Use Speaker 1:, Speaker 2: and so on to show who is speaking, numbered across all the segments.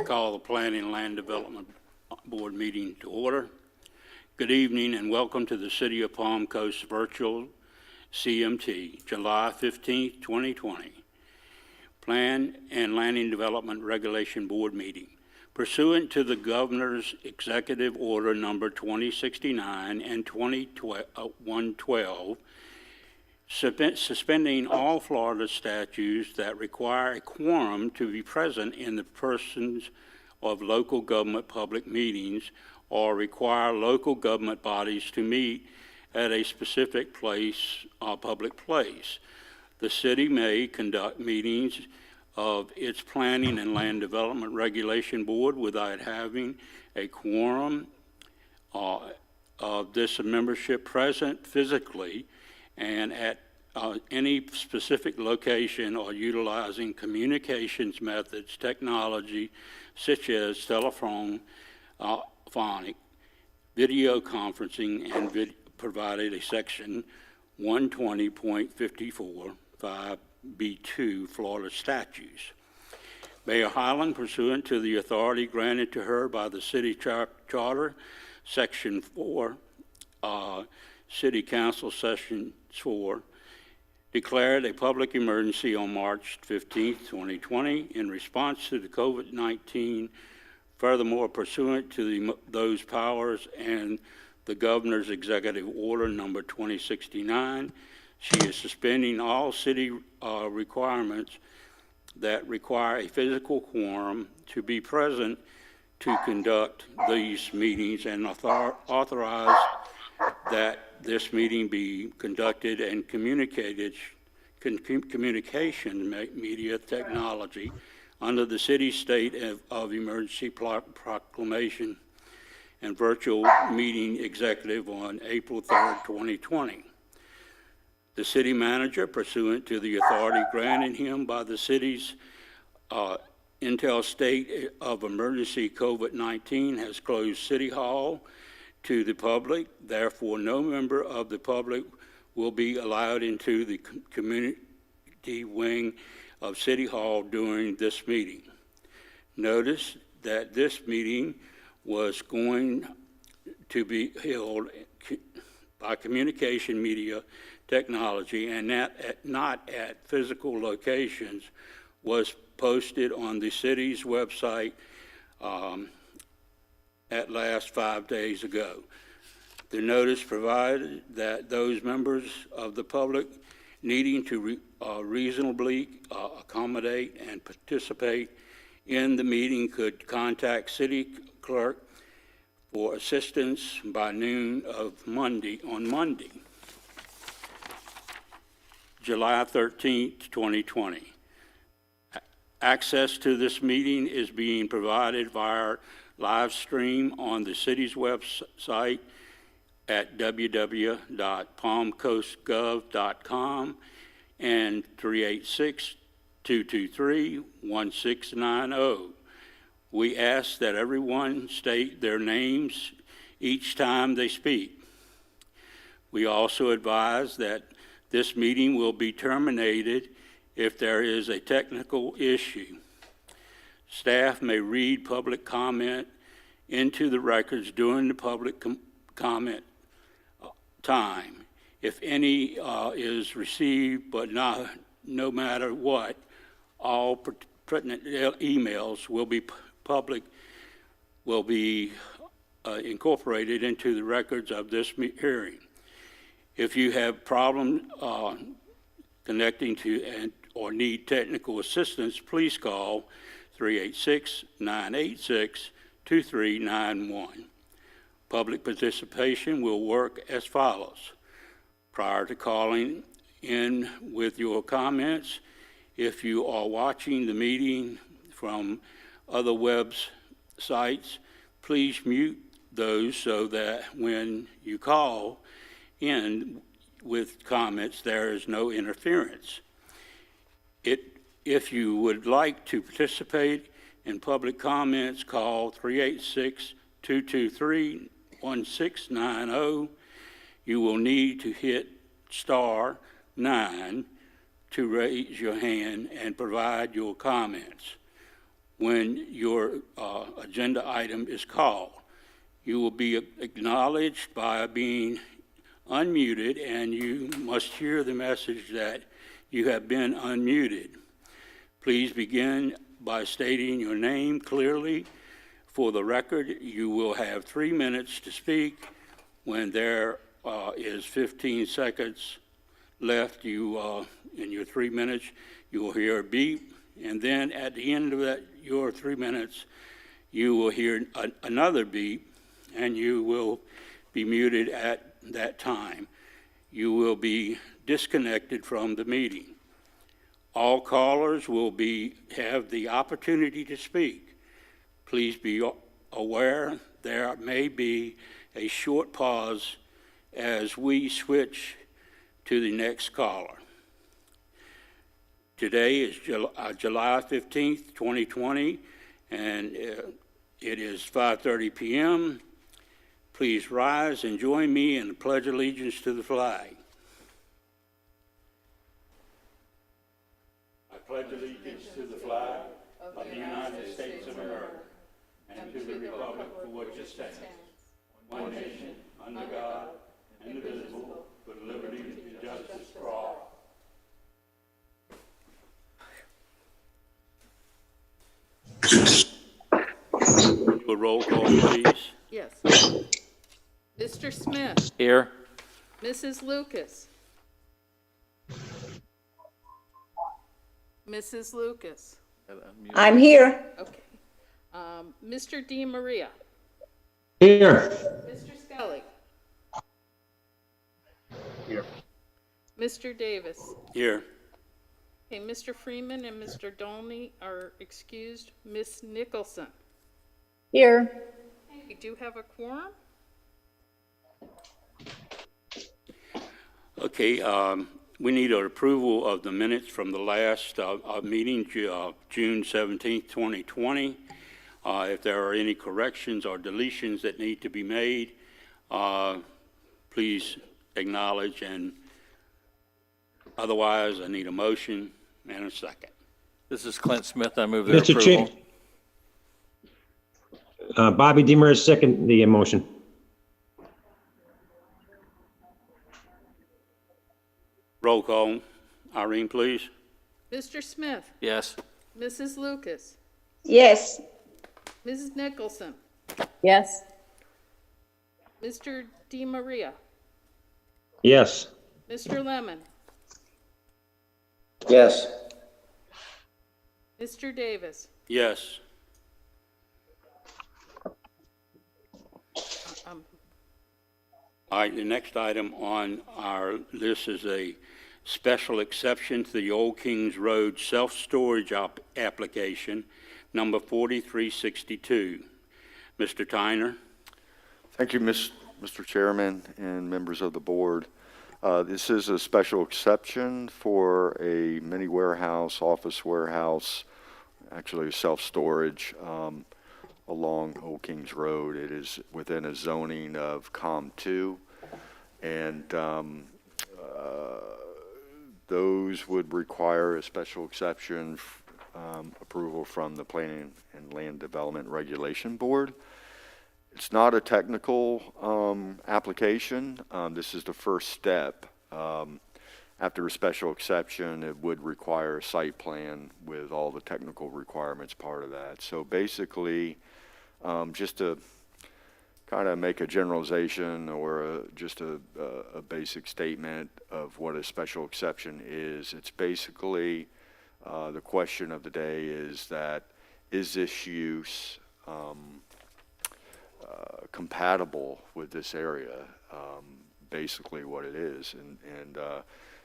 Speaker 1: call the Planning and Land Development Board meeting to order. Good evening and welcome to the City of Palm Coast Virtual CMT, July 15, 2020. Plan and Land Development Regulation Board meeting. Pursuant to the Governor's Executive Order number 2069 and 112, suspending all Florida statutes that require a quorum to be present in the persons of local government public meetings or require local government bodies to meet at a specific place, public place. The city may conduct meetings of its Planning and Land Development Regulation Board without having a quorum of this membership present physically and at any specific location or utilizing communications methods, technology such as telephone, phonic, video conferencing, and provided a section 120.54 5B2 Florida statutes. Mayor Highland, pursuant to the authority granted to her by the city charter, section 4, City Council Session 4, declared a public emergency on March 15, 2020 in response to the COVID-19. Furthermore, pursuant to those powers and the Governor's Executive Order number 2069, she is suspending all city requirements that require a physical quorum to be present to conduct these meetings and authorize that this meeting be conducted and communication media technology under the city state of emergency proclamation and virtual meeting executive on April 3rd, 2020. The city manager, pursuant to the authority granted him by the city's Intel state of emergency COVID-19, has closed City Hall to the public. Therefore, no member of the public will be allowed into the community wing of City Hall during this meeting. Notice that this meeting was going to be held by communication media technology and not at physical locations was posted on the city's website at last 5 days ago. The notice provided that those members of the public needing to reasonably accommodate and participate in the meeting could contact City Clerk for assistance by noon of Monday, July 13th, 2020. Access to this meeting is being provided via live stream on the city's website at www.palmcoastgov.com and 386-223-1690. We ask that everyone state their names each time they speak. We also advise that this meeting will be terminated if there is a technical issue. Staff may read public comment into the records during the public comment time. If any is received, but no matter what, all pertinent emails will be incorporated into the records of this hearing. If you have problems connecting to or need technical assistance, please call 386-986-2391. Public participation will work as follows. Prior to calling in with your comments, if you are watching the meeting from other websites, please mute those so that when you call in with comments, there is no interference. If you would like to participate in public comments, call 386-223-1690. You will need to hit *9 to raise your hand and provide your comments. when your agenda item is called. You will be acknowledged by being unmuted, and you must hear the message that you have been unmuted. Please begin by stating your name clearly. For the record, you will have 3 minutes to speak. When there is 15 seconds left, in your 3 minutes, you will hear a beep, and then at the end of your 3 minutes, you will hear another beep, and you will be muted at that time. You will be disconnected from the meeting. All callers will have the opportunity to speak. Please be aware there may be a short pause as we switch to the next caller. Today is July 15th, 2020, and it is 5:30 p.m. Please rise and join me in the Pledge of Allegiance to the flag. I pledge allegiance to the flag of the United States of America and to the republic for which it stands, one nation, under God, indivisible, with liberty and justice for all. A roll call, please.
Speaker 2: Yes. Mr. Smith.
Speaker 3: Here.
Speaker 2: Mrs. Lucas. Mrs. Lucas.
Speaker 4: I'm here.
Speaker 2: Okay. Mr. DiMaria.
Speaker 5: Here.
Speaker 2: Mr. Scully.
Speaker 5: Here.
Speaker 2: Mr. Davis.
Speaker 1: Here.
Speaker 2: Okay, Mr. Freeman and Mr. Dolney are excused. Miss Nicholson.
Speaker 4: Here.
Speaker 2: Okay, we do have a quorum.
Speaker 1: Okay, we need an approval of the minutes from the last meeting, June 17th, 2020. If there are any corrections or deletions that need to be made, please acknowledge, and otherwise I need a motion and a second.
Speaker 3: This is Clint Smith. I move their
Speaker 5: Mr.
Speaker 3: approval.
Speaker 5: Chair. Bobby Demers, second the motion.
Speaker 1: Roll call. Irene, please.
Speaker 2: Mr. Smith.
Speaker 3: Yes.
Speaker 2: Mrs. Lucas.
Speaker 4: Yes.
Speaker 2: Mrs. Nicholson.
Speaker 4: Yes.
Speaker 2: Mr. DiMaria.
Speaker 5: Yes.
Speaker 2: Mr. Lemon.
Speaker 5: Yes.
Speaker 2: Mr. Davis.
Speaker 1: Yes. All right, the next item on our list is a special exception to the Old Kings Road self-storage application, number 4362. Mr. Tyner.
Speaker 6: Thank you, Mr. Chairman and members of the board. This is a special exception for a mini warehouse, office warehouse, actually self-storage along Old Kings Road. It is within a zoning of COM2, and those would require a special exception approval from the Planning and Land Development Regulation Board. It's not a technical application. This is the first step. After a special exception, it would require a site plan with all the technical requirements part of that. So basically, just to kind of make a generalization or just a basic statement of what a special exception is, it's basically the question of the day is that, is this use compatible with this area? Basically what it is. And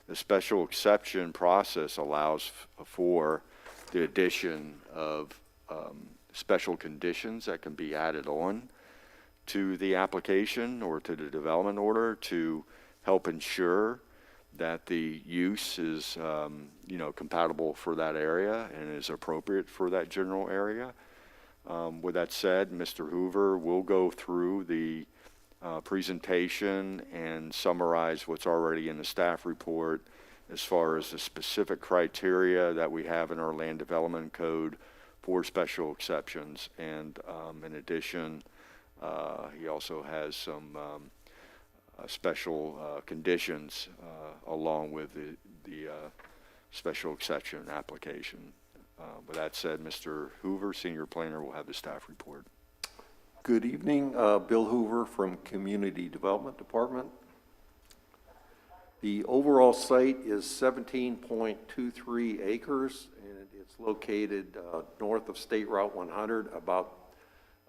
Speaker 6: the special exception process allows for the addition of special conditions that can be added on to the application or to the development order to help ensure that the use is compatible for that area and is appropriate for that general area. With that said, Mr. Hoover will go through the presentation and summarize what's already in the staff report as far as the specific criteria that we have in our land development code for special exceptions. And in addition, he also has some special conditions along with the special exception application. With that said, Mr. Hoover, Senior Planner, will have the staff report.
Speaker 7: Good evening, Bill Hoover from Community Development Department. The overall site is 17.23 acres, and it's located north of State Route 100, about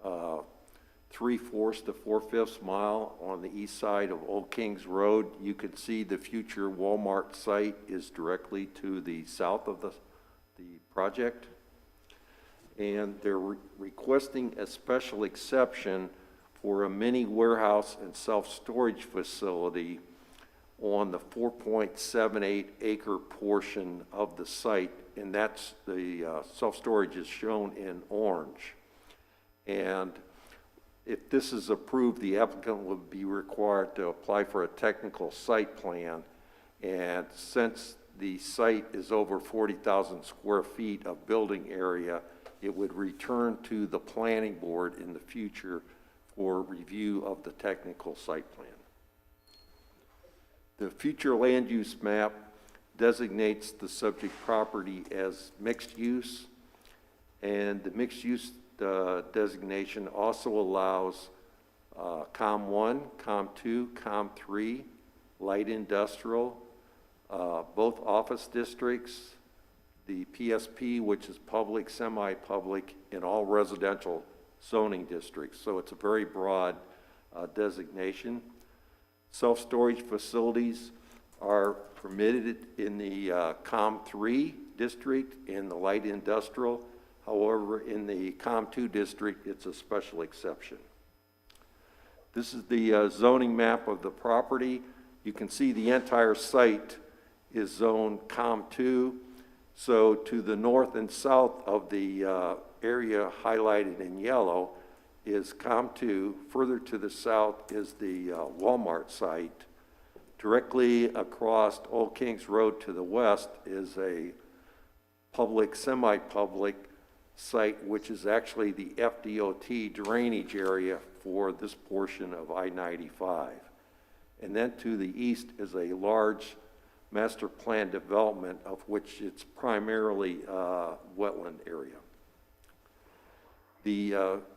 Speaker 7: 3/4 to 4/5 mile on the east side of Old Kings Road. You can see the future Walmart site is directly to the south of the project. And they're requesting a special exception for a mini warehouse and self-storage facility on the 4.78 acre portion of the site, and that's the self-storage is shown in orange. And if this is approved, the applicant would be required to apply for a technical site plan, and since the site is over 40,000 square feet of building area, it would return to the planning board in the future for review of the technical site plan. The future land use map designates the subject property as mixed use, and the mixed use designation also allows COM 1, COM 2, COM 3, light industrial, both office districts, the PSP, which is public, semi-public, and all residential zoning districts. So it's a very broad designation. Self-storage facilities are permitted in the COM 3 district in the light industrial. However, in the COM 2 district, it's a special exception. This is the zoning map of the property. You can see the entire site is zoned COM 2. So to the north and south of the area highlighted in yellow is COM 2. Further to the south is the Walmart site. Directly across Old Kings Road to the west is a public, semi-public site, which is actually the FDOT drainage area for this portion of I-95. And then to the east is a large master plan development, of which it's primarily wetland area. The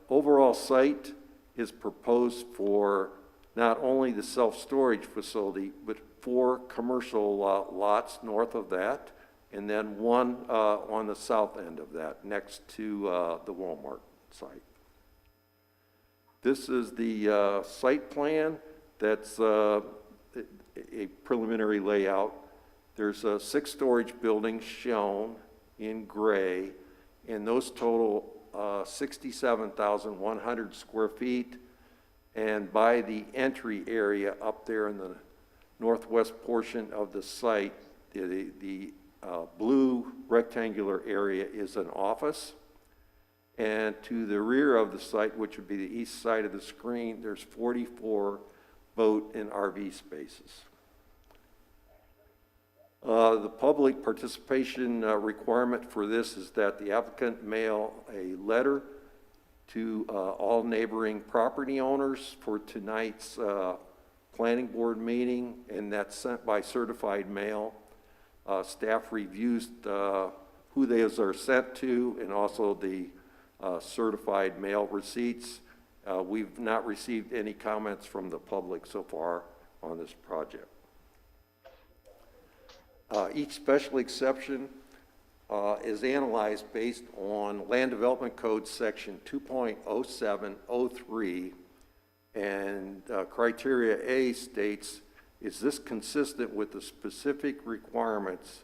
Speaker 7: overall site is proposed for not only the self-storage facility, but 4 commercial lots north of that, and then 1 on the south end of that, next to the Walmart site. This is the site plan. That's a preliminary layout. There's 6 storage buildings shown in gray, and those total 67,100 square feet. And by the entry area up there in the northwest portion of the site, the blue rectangular area is an office. And to the rear of the site, which would be the east side of the screen, there's 44 boat and RV spaces. The public participation requirement for this is that the applicant mail a letter to all neighboring property owners for tonight's planning board meeting, and that's sent by certified mail. Staff reviews who those are sent to, and also the certified mail receipts. We've not received any comments from the public so far on this project. Each special exception is analyzed based on Land Development Code section 2.0703, and criteria A states, is this consistent with the specific requirements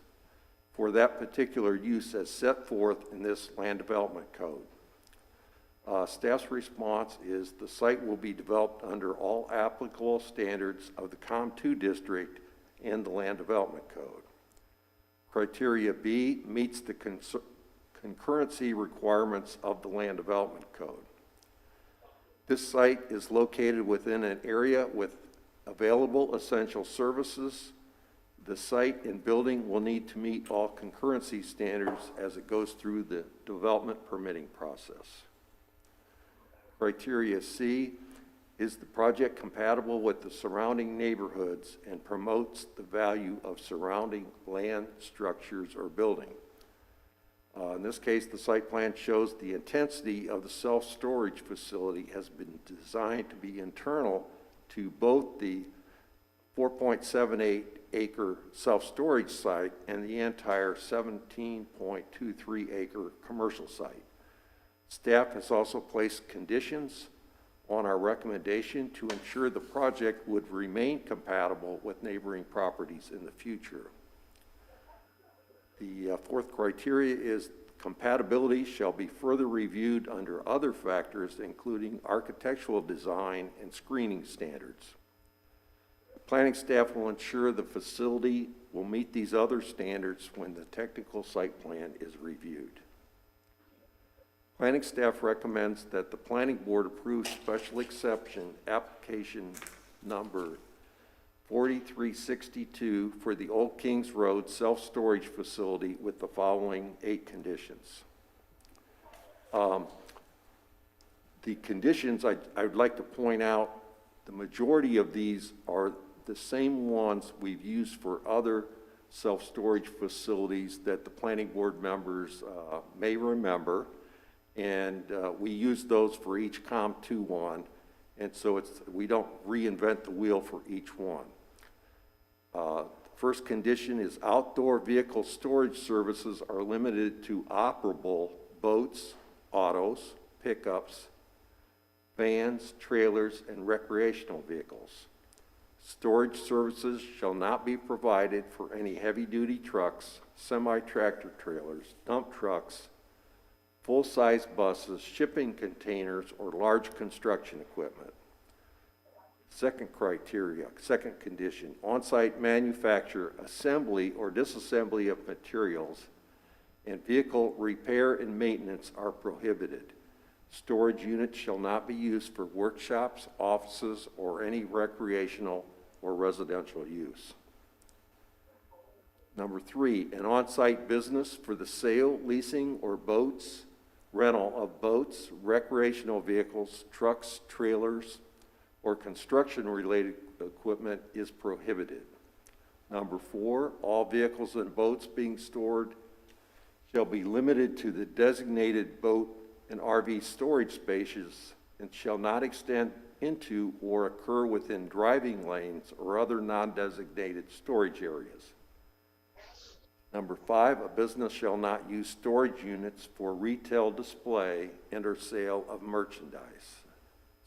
Speaker 7: for that particular use as set forth in this Land Development Code? Staff's response is the site will be developed under all applicable standards of the COM 2 district and the Land Development Code. Criteria B meets the concurrency requirements of the Land Development Code. This site is located within an area with available essential services, The site and building will need to meet all concurrency standards as it goes through the development permitting process. Criteria C, is the project compatible with the surrounding neighborhoods and promotes the value of surrounding land, structures, or building? In this case, the site plan shows the intensity of the self-storage facility has been designed to be internal to both the 4.78 acre self-storage site and the entire 17.23 acre commercial site. Staff has also placed conditions on our recommendation to ensure the project would remain compatible with neighboring properties in the future. The fourth criteria is compatibility shall be further reviewed under other factors, including architectural design and screening standards. Planning staff will ensure the facility will meet these other standards when the technical site plan is reviewed. Planning staff recommends that the planning board approve special exception application number 4362 for the Old Kings Road self-storage facility with the following 8 conditions. The conditions, I would like to point out, the majority of these are the same ones we've used for other self-storage facilities that the planning board members may remember. And we use those for each COM 2-1, and so we don't reinvent the wheel for each one. First condition is outdoor vehicle storage services are limited to operable boats, autos, pickups, vans, trailers, and recreational vehicles. Storage services shall not be provided for any heavy-duty trucks, semi-tractor trailers, dump trucks, full-size buses, shipping containers, or large construction equipment. Second condition, on-site manufacture, assembly, or disassembly of materials and vehicle repair and maintenance are prohibited. Storage units shall not be used for workshops, offices, or any recreational or residential use. Number 3, an on-site business for the sale, leasing, or rental of boats, recreational vehicles, trucks, trailers, or construction-related equipment is prohibited. Number 4, all vehicles and boats being stored shall be limited to the designated boat and RV storage spaces and shall not extend into or occur within driving lanes or other non-designated storage areas. Number 5, a business shall not use storage units for retail display and or sale of merchandise.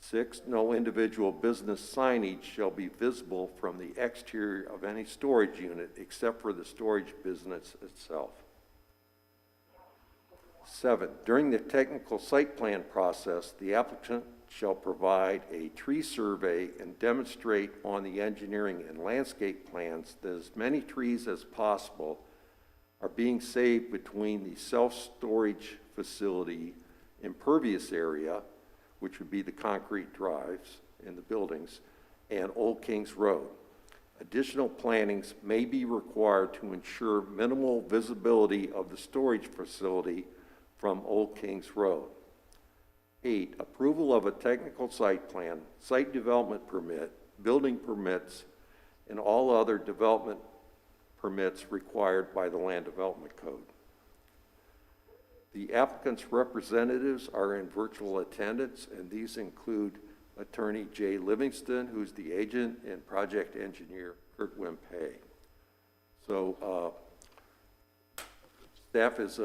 Speaker 7: 6, no individual business signage shall be visible from the exterior of any storage unit except for the storage business itself. 7, during the technical site plan process, the applicant shall provide a tree survey and demonstrate on the engineering and landscape plans that as many trees as possible are being saved between the self-storage facility impervious area, which would be the concrete drives in the buildings, and Old Kings Road. Additional plantings may be required to ensure minimal visibility of the storage facility from Old Kings Road. 8, approval of a technical site plan, site development permit, building permits, and all other development permits required by the Land Development Code. The applicant's representatives are in virtual attendance, and these include Attorney Jay Livingston, who's the agent, and project engineer Kurt Wimpay. So staff is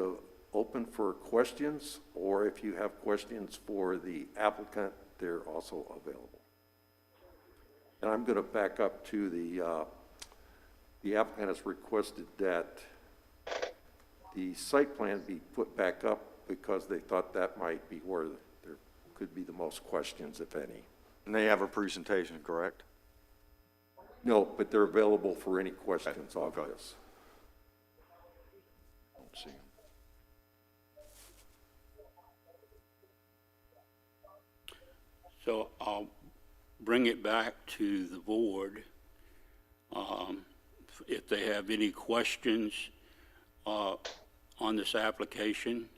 Speaker 7: open for questions, or if you have questions for the applicant, they're also available. And I'm going to back up to the applicant has requested that the site plan be put back up because they thought that might be where there could be the most questions, if any.
Speaker 6: And they have a presentation, correct?
Speaker 7: No, but they're available for any questions on this.
Speaker 6: Don't see 'em.
Speaker 1: So I'll bring it back to the board if they have any questions on this application,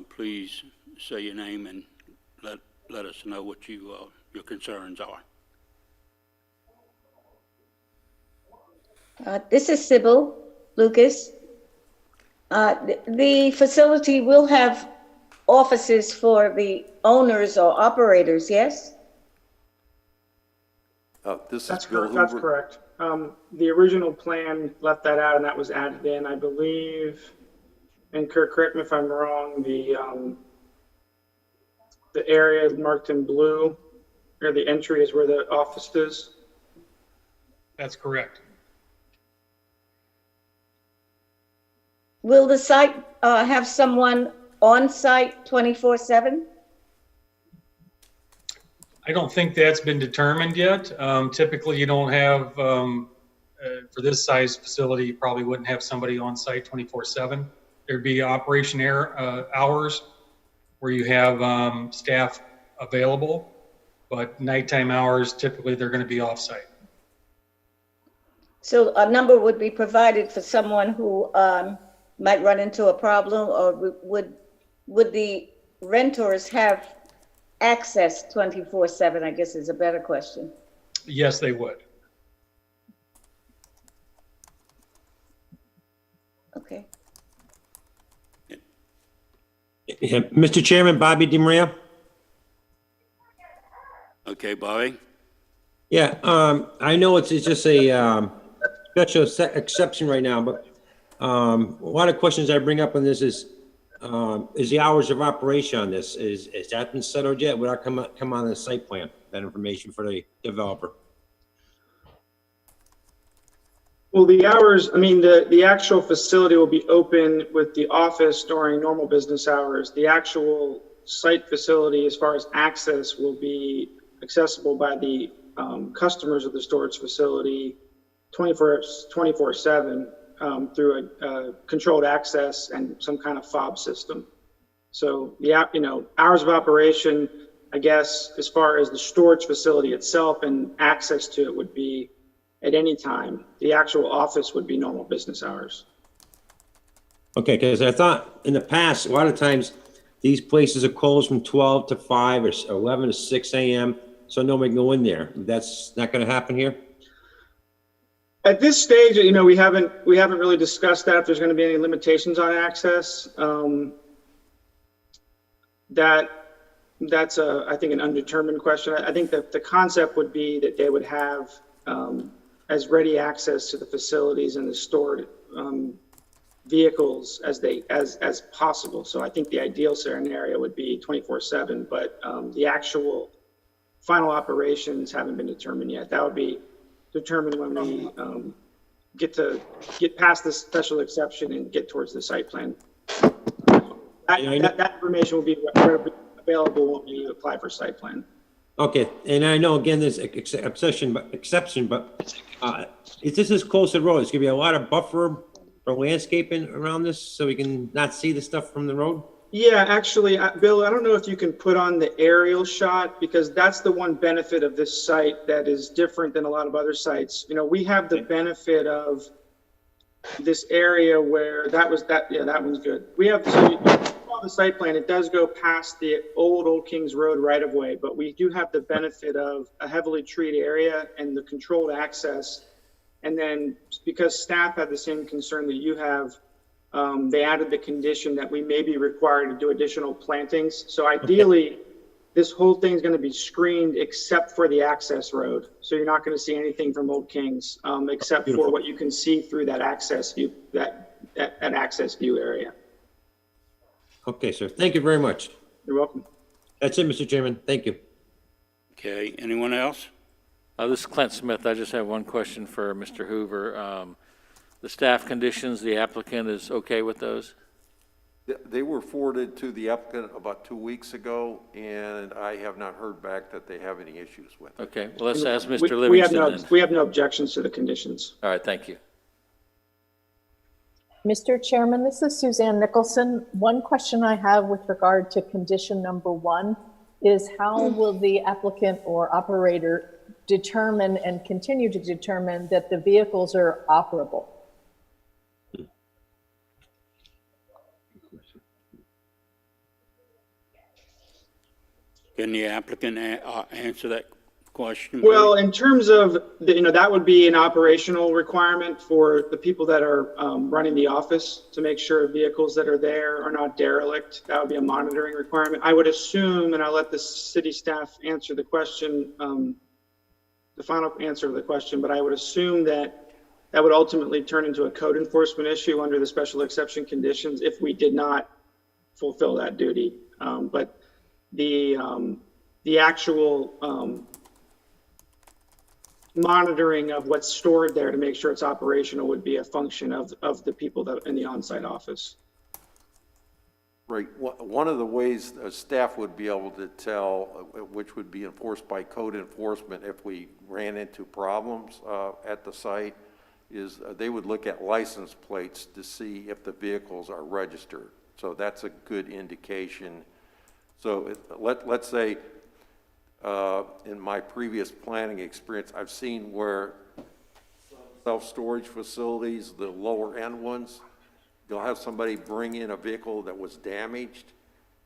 Speaker 1: please say your name and let us know what your concerns are.
Speaker 4: This is Sybil Lucas. The facility will have offices for the owners or operators, yes?
Speaker 7: This is
Speaker 8: That's
Speaker 7: Bill
Speaker 8: correct. That's
Speaker 7: Hoover.
Speaker 8: correct. The original plan left that out, and that was added in, I believe. And Kirk, correct me if I'm wrong. The area marked in blue, or the entry, is where the office is.
Speaker 9: That's correct.
Speaker 4: Will the site have someone on site 24/7?
Speaker 9: I don't think that's been determined yet. Typically, you don't have, for this size facility, you probably wouldn't have somebody on site 24/7. There'd be operation hours where you have staff available, but nighttime hours, typically they're going to be off-site.
Speaker 4: So a number would be provided for someone who might run into a problem, or would the renters have access 24/7, I guess is a better question.
Speaker 9: Yes, they would.
Speaker 4: Okay.
Speaker 5: Yeah, Mr. Chairman, Bobby DeMaria?
Speaker 1: Okay, Bobby?
Speaker 5: Yeah, I know it's just a special exception right now, but a lot of questions I bring up on this is the hours of operation on this, is that been settled yet? Will that come on the site plan, that information for the developer?
Speaker 8: Well, the hours, I mean, the actual facility will be open with the office during normal business hours. The actual site facility, as far as access, will be accessible by the customers of the storage facility 24/7 through a controlled access and some kind of fob system. So the hours of operation, I guess, as far as the storage facility itself and access to it would be at any time. The actual office would be normal business hours.
Speaker 5: Okay, because I thought in the past, a lot of times, these places are closed from 12 to 5 or 11 to 6 a.m., so nobody can go in there. That's not going to happen here?
Speaker 8: At this stage, we haven't really discussed that, if there's going to be any limitations on access. That's I think an undetermined question. I think that the concept would be that they would have as ready access to the facilities and the stored vehicles as possible. So I think the ideal scenario would be 24/7, but the actual final operations haven't been determined yet. That would be determined when we get past this special exception and get towards the site plan. That information will be available when we apply for site plan.
Speaker 5: Okay, and I know, again, there's exception, but if this is close to the road, it's gonna be a lot of buffer for landscaping around this, so we can not see the stuff from the road?
Speaker 8: Yeah, actually, Bill, I don't know if you can put on the aerial shot, because that's the one benefit of this site that is different than a lot of other sites. We have the benefit of this area where that one's good. We have the site plan, it does go past the old Kings Road right of way, but we do have the benefit of a heavily treated area and the controlled access. And then because staff had the same concern that you have, they added the condition that we may be required to do additional plantings. So ideally, this whole thing is going to be screened except for the access road. So you're not going to see anything from Old Kings, except for what you can see through that access view, that access view area.
Speaker 5: Okay, sir, thank you very much.
Speaker 8: You're welcome.
Speaker 5: That's it, Mr. Chairman, thank you.
Speaker 1: Okay, anyone else?
Speaker 3: This is Clint Smith. I just have one question for Mr. Hoover. The staff conditions, the applicant is okay with those?
Speaker 7: They were forwarded to the applicant about 2 weeks ago, and I have not heard back that they have any issues with it.
Speaker 3: Okay, well, let's ask Mr.
Speaker 8: We have
Speaker 3: Livingston then.
Speaker 8: we have no objections to the conditions.
Speaker 3: All right, thank you.
Speaker 10: Mr. Chairman, this is Suzanne Nicholson. One question I have with regard to condition number 1 is how will the applicant or operator determine and continue to determine that the vehicles are operable?
Speaker 1: Can the applicant answer that question,
Speaker 8: Well,
Speaker 1: please?
Speaker 8: in terms of, that would be an operational requirement for the people that are running the office to make sure vehicles that are there are not derelict. That would be a monitoring requirement. I would assume, and I'll let the city staff answer the question, the final answer to the question, but I would assume that that would ultimately turn into a code enforcement issue under the special exception conditions if we did not fulfill that duty. But the actual monitoring of what's stored there to make sure it's operational would be a function of the people that in the on-site office.
Speaker 7: Right. One of the ways staff would be able to tell, which would be enforced by code enforcement if we ran into problems at the site, is they would look at license plates to see if the vehicles are registered. So that's a good indication. So let's say, in my previous planning experience, I've seen where self-storage facilities, the lower end ones, you'll have somebody bring in a vehicle that was damaged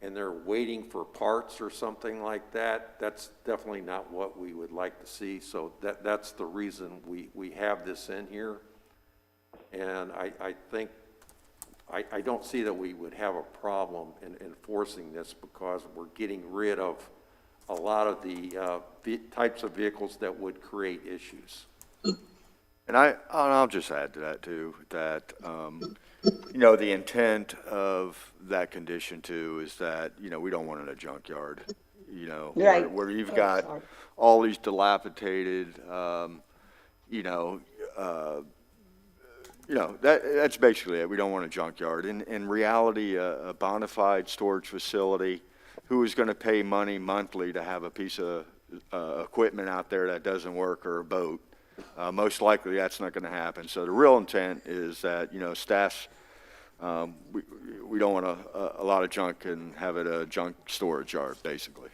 Speaker 7: and they're waiting for parts or something like that. That's definitely not what we would like to see. So that's the reason we have this in here. And I think, I don't see that we would have a problem in enforcing this because we're getting rid of a lot of the types of vehicles that would create issues.
Speaker 6: And I'll just add to that too, that, the intent of that condition too is that, we don't want it in a junkyard,
Speaker 4: Right.
Speaker 6: where you've got all these dilapidated, that's basically it. We don't want a junkyard. In reality, a bona fide storage facility, who is going to pay money monthly to have a piece of equipment out there that doesn't work, or a boat? Most likely that's not going to happen. So the real intent is that, staffs, we don't want a lot of junk and have it a junk storage yard, basically.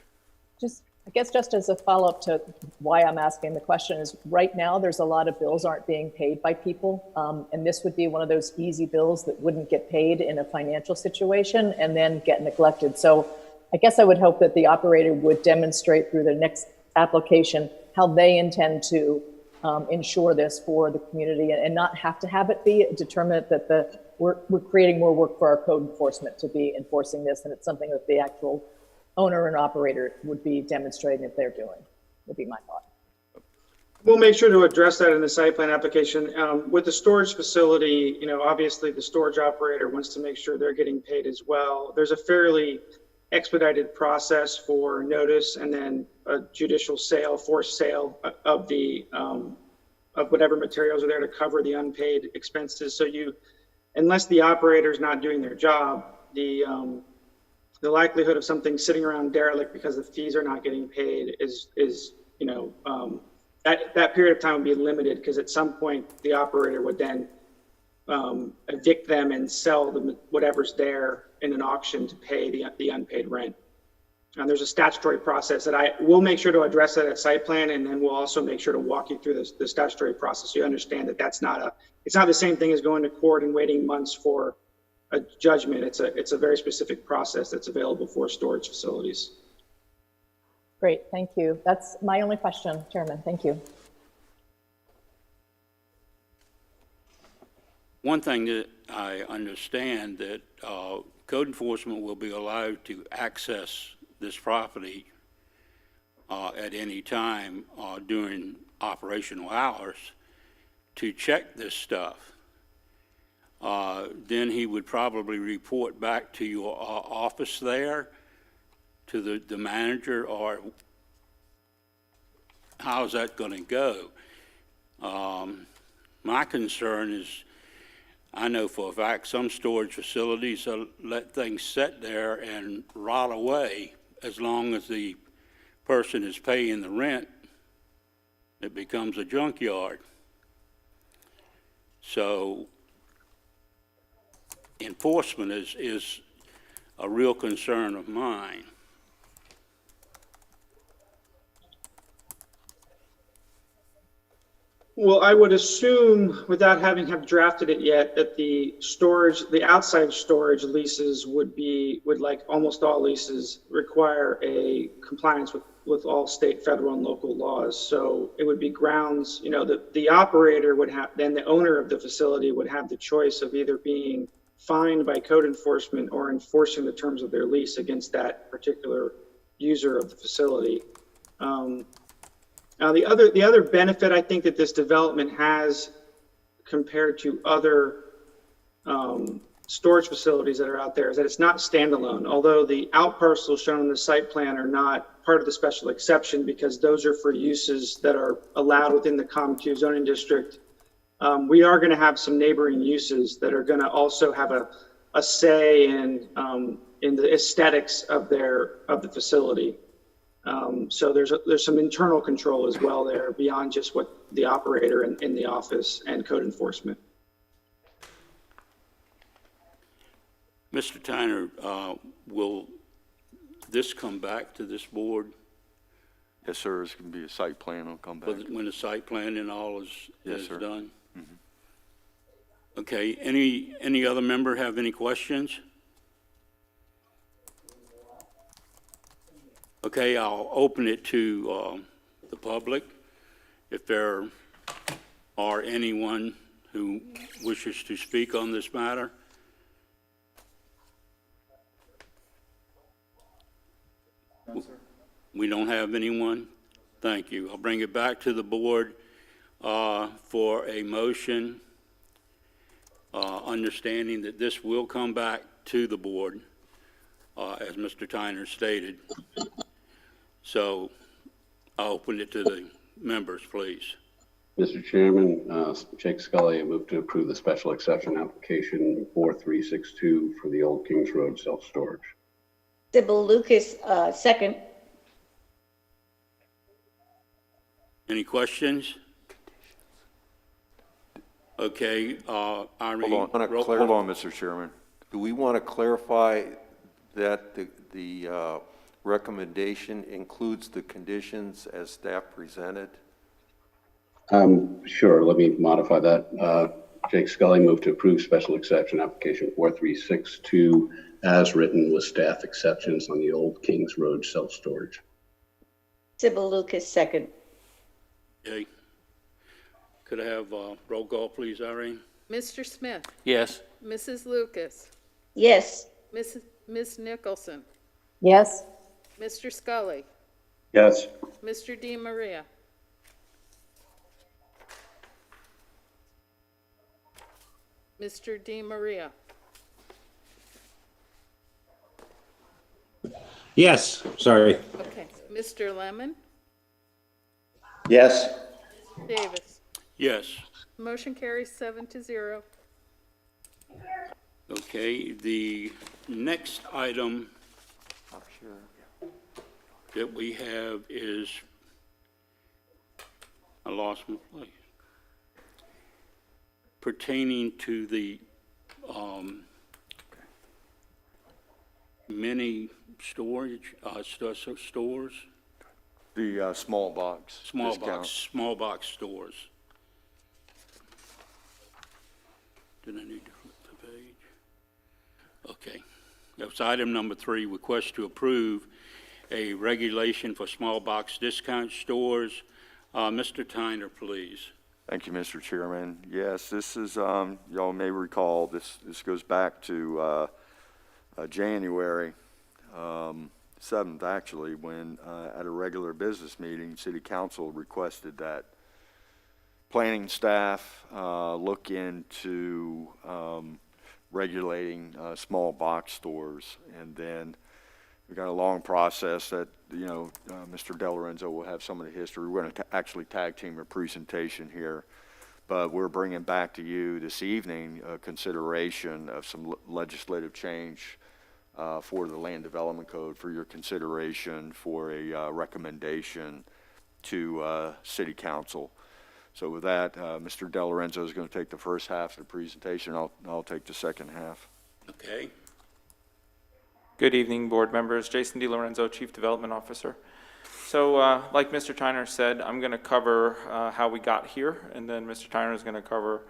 Speaker 10: I guess just as a follow-up to why I'm asking the question is, right now, there's a lot of bills aren't being paid by people. And this would be one of those easy bills that wouldn't get paid in a financial situation and then get neglected. So I guess I would hope that the operator would demonstrate through the next application how they intend to ensure this for the community and not have to have it be determined that we're creating more work for our code enforcement to be enforcing this, and it's something that the actual owner and operator would be demonstrating that they're doing, would be my thought.
Speaker 8: We'll make sure to address that in the site plan application. With the storage facility, obviously the storage operator wants to make sure they're getting paid as well. There's a fairly expedited process for notice and then a judicial sale, forced sale of the of whatever materials are there to cover the unpaid expenses. So unless the operator's not doing their job, the likelihood of something sitting around derelict because the fees are not getting paid is that period of time would be limited, because at some point the operator would then evict them and sell whatever's there in an auction to pay the unpaid rent. And there's a statutory process that we'll make sure to address that at site plan, and then we'll also make sure to walk you through the statutory process so you understand that it's not the same thing as going to court and waiting months for a judgment. It's a very specific process that's available for storage facilities.
Speaker 10: Great, thank you. That's my only question, Chairman. Thank you.
Speaker 1: One thing that I understand that code enforcement will be allowed to access this property at any time during operational hours to check this stuff. Then he would probably report back to your office there, to the manager, or how's that going to go? My concern is, I know for a fact some storage facilities let things sit there and rot away. As long as the person is paying the rent, it becomes a junkyard. So enforcement is a real concern of mine.
Speaker 8: Well, I would assume, without having have drafted it yet, that the outside storage leases would like almost all leases, require a compliance with all state, federal, and local laws. So it would be grounds, the operator would have, then the owner of the facility would have the choice of either being fined by code enforcement or enforcing the terms of their lease against that particular user of the facility. Now, the other benefit I think that this development has compared to other storage facilities that are out there is that it's not standalone. Although the out parcels shown in the site plan are not part of the special exception because those are for uses that are allowed within the COM2 zoning district, we are going to have some neighboring uses that are going to also have a say in the aesthetics of the facility. So there's some internal control as well there beyond just what the operator in the office and code enforcement.
Speaker 1: Mr. Tyner, will this come back to this board?
Speaker 6: Yes, sir, it's going to be a site plan, it'll come back.
Speaker 1: When the site plan and all is
Speaker 6: Yes, sir.
Speaker 1: done? Okay, any other member have any questions? Okay, I'll open it to the public. If there are anyone who wishes to speak on this matter. No, sir. We don't have anyone? Thank you. I'll bring it back to the board for a motion, understanding that this will come back to the board, as Mr. Tyner stated. So I'll open it to the members, please.
Speaker 11: Mr. Chairman, Jake Scully, I move to approve the special exception application 4362 for the Old Kings Road self-storage.
Speaker 4: Sybil Lucas, second.
Speaker 1: Any questions? Okay, Irene.
Speaker 6: Hold on, Mr. Chairman.
Speaker 7: Do we want to clarify that the recommendation includes the conditions as staff presented?
Speaker 11: Sure, let me modify that. Jake Scully, move to approve special exception application 4362 as written with staff exceptions on the Old Kings Road self-storage.
Speaker 4: Sybil Lucas, second.
Speaker 1: Okay. Could I have roll call, please, Irene?
Speaker 2: Mr. Smith,
Speaker 3: Yes.
Speaker 2: Mrs. Lucas,
Speaker 4: Yes.
Speaker 2: Ms. Nicholson,
Speaker 10: Yes?
Speaker 2: Mr. Scully,
Speaker 11: Yes.
Speaker 2: Mr. DiMaria. Mr. DiMaria.
Speaker 5: Yes, sorry.
Speaker 2: Okay. Mr. Lemon,
Speaker 11: Yes.
Speaker 2: Davis.
Speaker 1: Yes.
Speaker 2: Motion carries 7-0.
Speaker 1: Okay, the next item that we have is, I lost my place, pertaining to the mini storage, stores,
Speaker 6: The small box. discount.
Speaker 1: small box stores. Did I need to flip the page? Okay. That's item number 3, request to approve a regulation for small box discount stores. Mr. Tyner, please.
Speaker 6: Thank you, Mr. Chairman. Yes, this is, y'all may recall, this goes back to January 7th, actually, when at a regular business meeting, City Council requested that planning staff look into regulating small box stores. And then we got a long process that, Mr. Del Lorenzo will have some of the history. We're going to actually tag team a presentation here, but we're bringing back to you this evening a consideration of some legislative change for the Land Development Code for your consideration for a recommendation to City Council. So with that, Mr. Del Lorenzo is going to take the first half of the presentation. I'll take the second half.
Speaker 1: Okay.
Speaker 12: Good evening, board members. Jason DiLorenzo, Chief Development Officer. So like Mr. Tyner said, I'm going to cover how we got here, and then Mr. Tyner is going to cover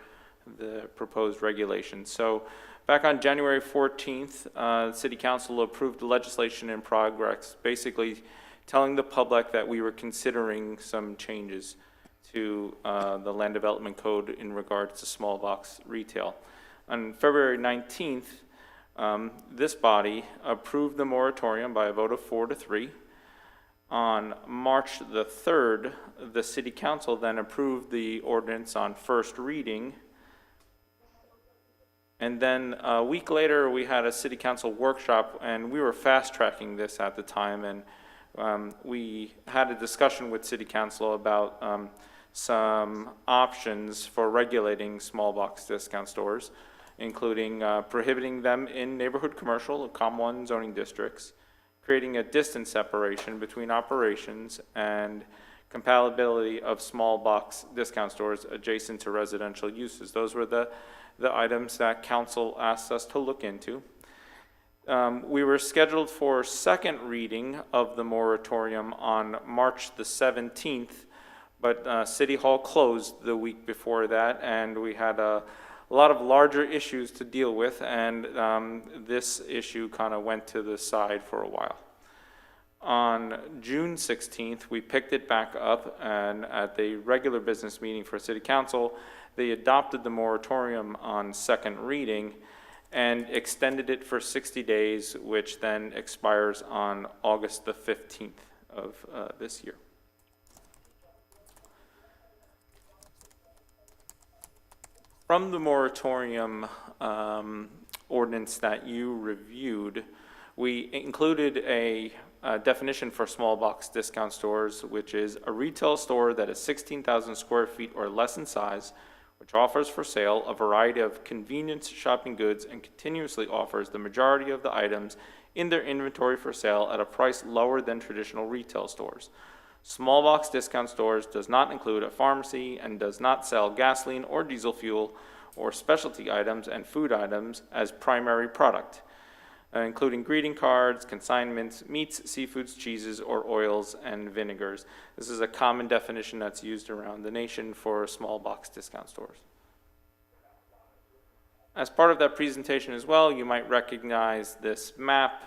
Speaker 12: the proposed regulations. So back on January 14th, the City Council approved legislation in progress, basically telling the public that we were considering some changes to the Land Development Code in regards to small box retail. On February 19th, this body approved the moratorium by a vote of 4-3. On March the 3rd, the City Council then approved the ordinance on first reading. And then a week later, we had a City Council workshop, and we were fast-tracking this at the time, and we had a discussion with City Council about some options for regulating small box discount stores, including prohibiting them in neighborhood commercial, COM1 zoning districts, creating a distance separation between operations, and compatibility of small box discount stores adjacent to residential uses. Those were the items that council asked us to look into. We were scheduled for second reading of the moratorium on March the 17th, but City Hall closed the week before that, and we had a lot of larger issues to deal with, and this issue kind of went to the side for a while. On June 16th, we picked it back up, and at the regular business meeting for City Council, they adopted the moratorium on second reading and extended it for 60 days, which then expires on August the 15th of this year. From the moratorium ordinance that you reviewed, we included a definition for small box discount stores, which is a retail store that is 16,000 square feet or less in size, which offers for sale a variety of convenience shopping goods and continuously offers the majority of the items in their inventory for sale at a price lower than traditional retail stores. Small box discount stores does not include a pharmacy and does not sell gasoline or diesel fuel or specialty items and food items as primary product, including greeting cards, consignments, meats, seafoods, cheeses, or oils and vinegars. This is a common definition that's used around the nation for small box discount stores. As part of that presentation as well, you might recognize this map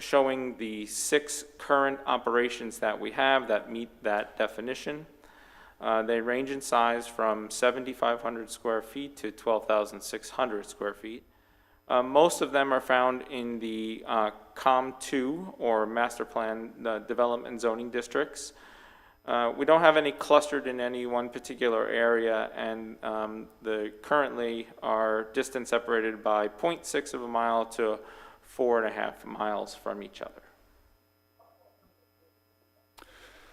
Speaker 12: showing the 6 current operations that we have that meet that definition. They range in size from 7,500 square feet to 12,600 square feet. Most of them are found in the COM2 or Master Plan Development Zoning Districts. We don't have any clustered in any one particular area, and they currently are distance separated by 0.6 of a mile to 4.5 miles from each other.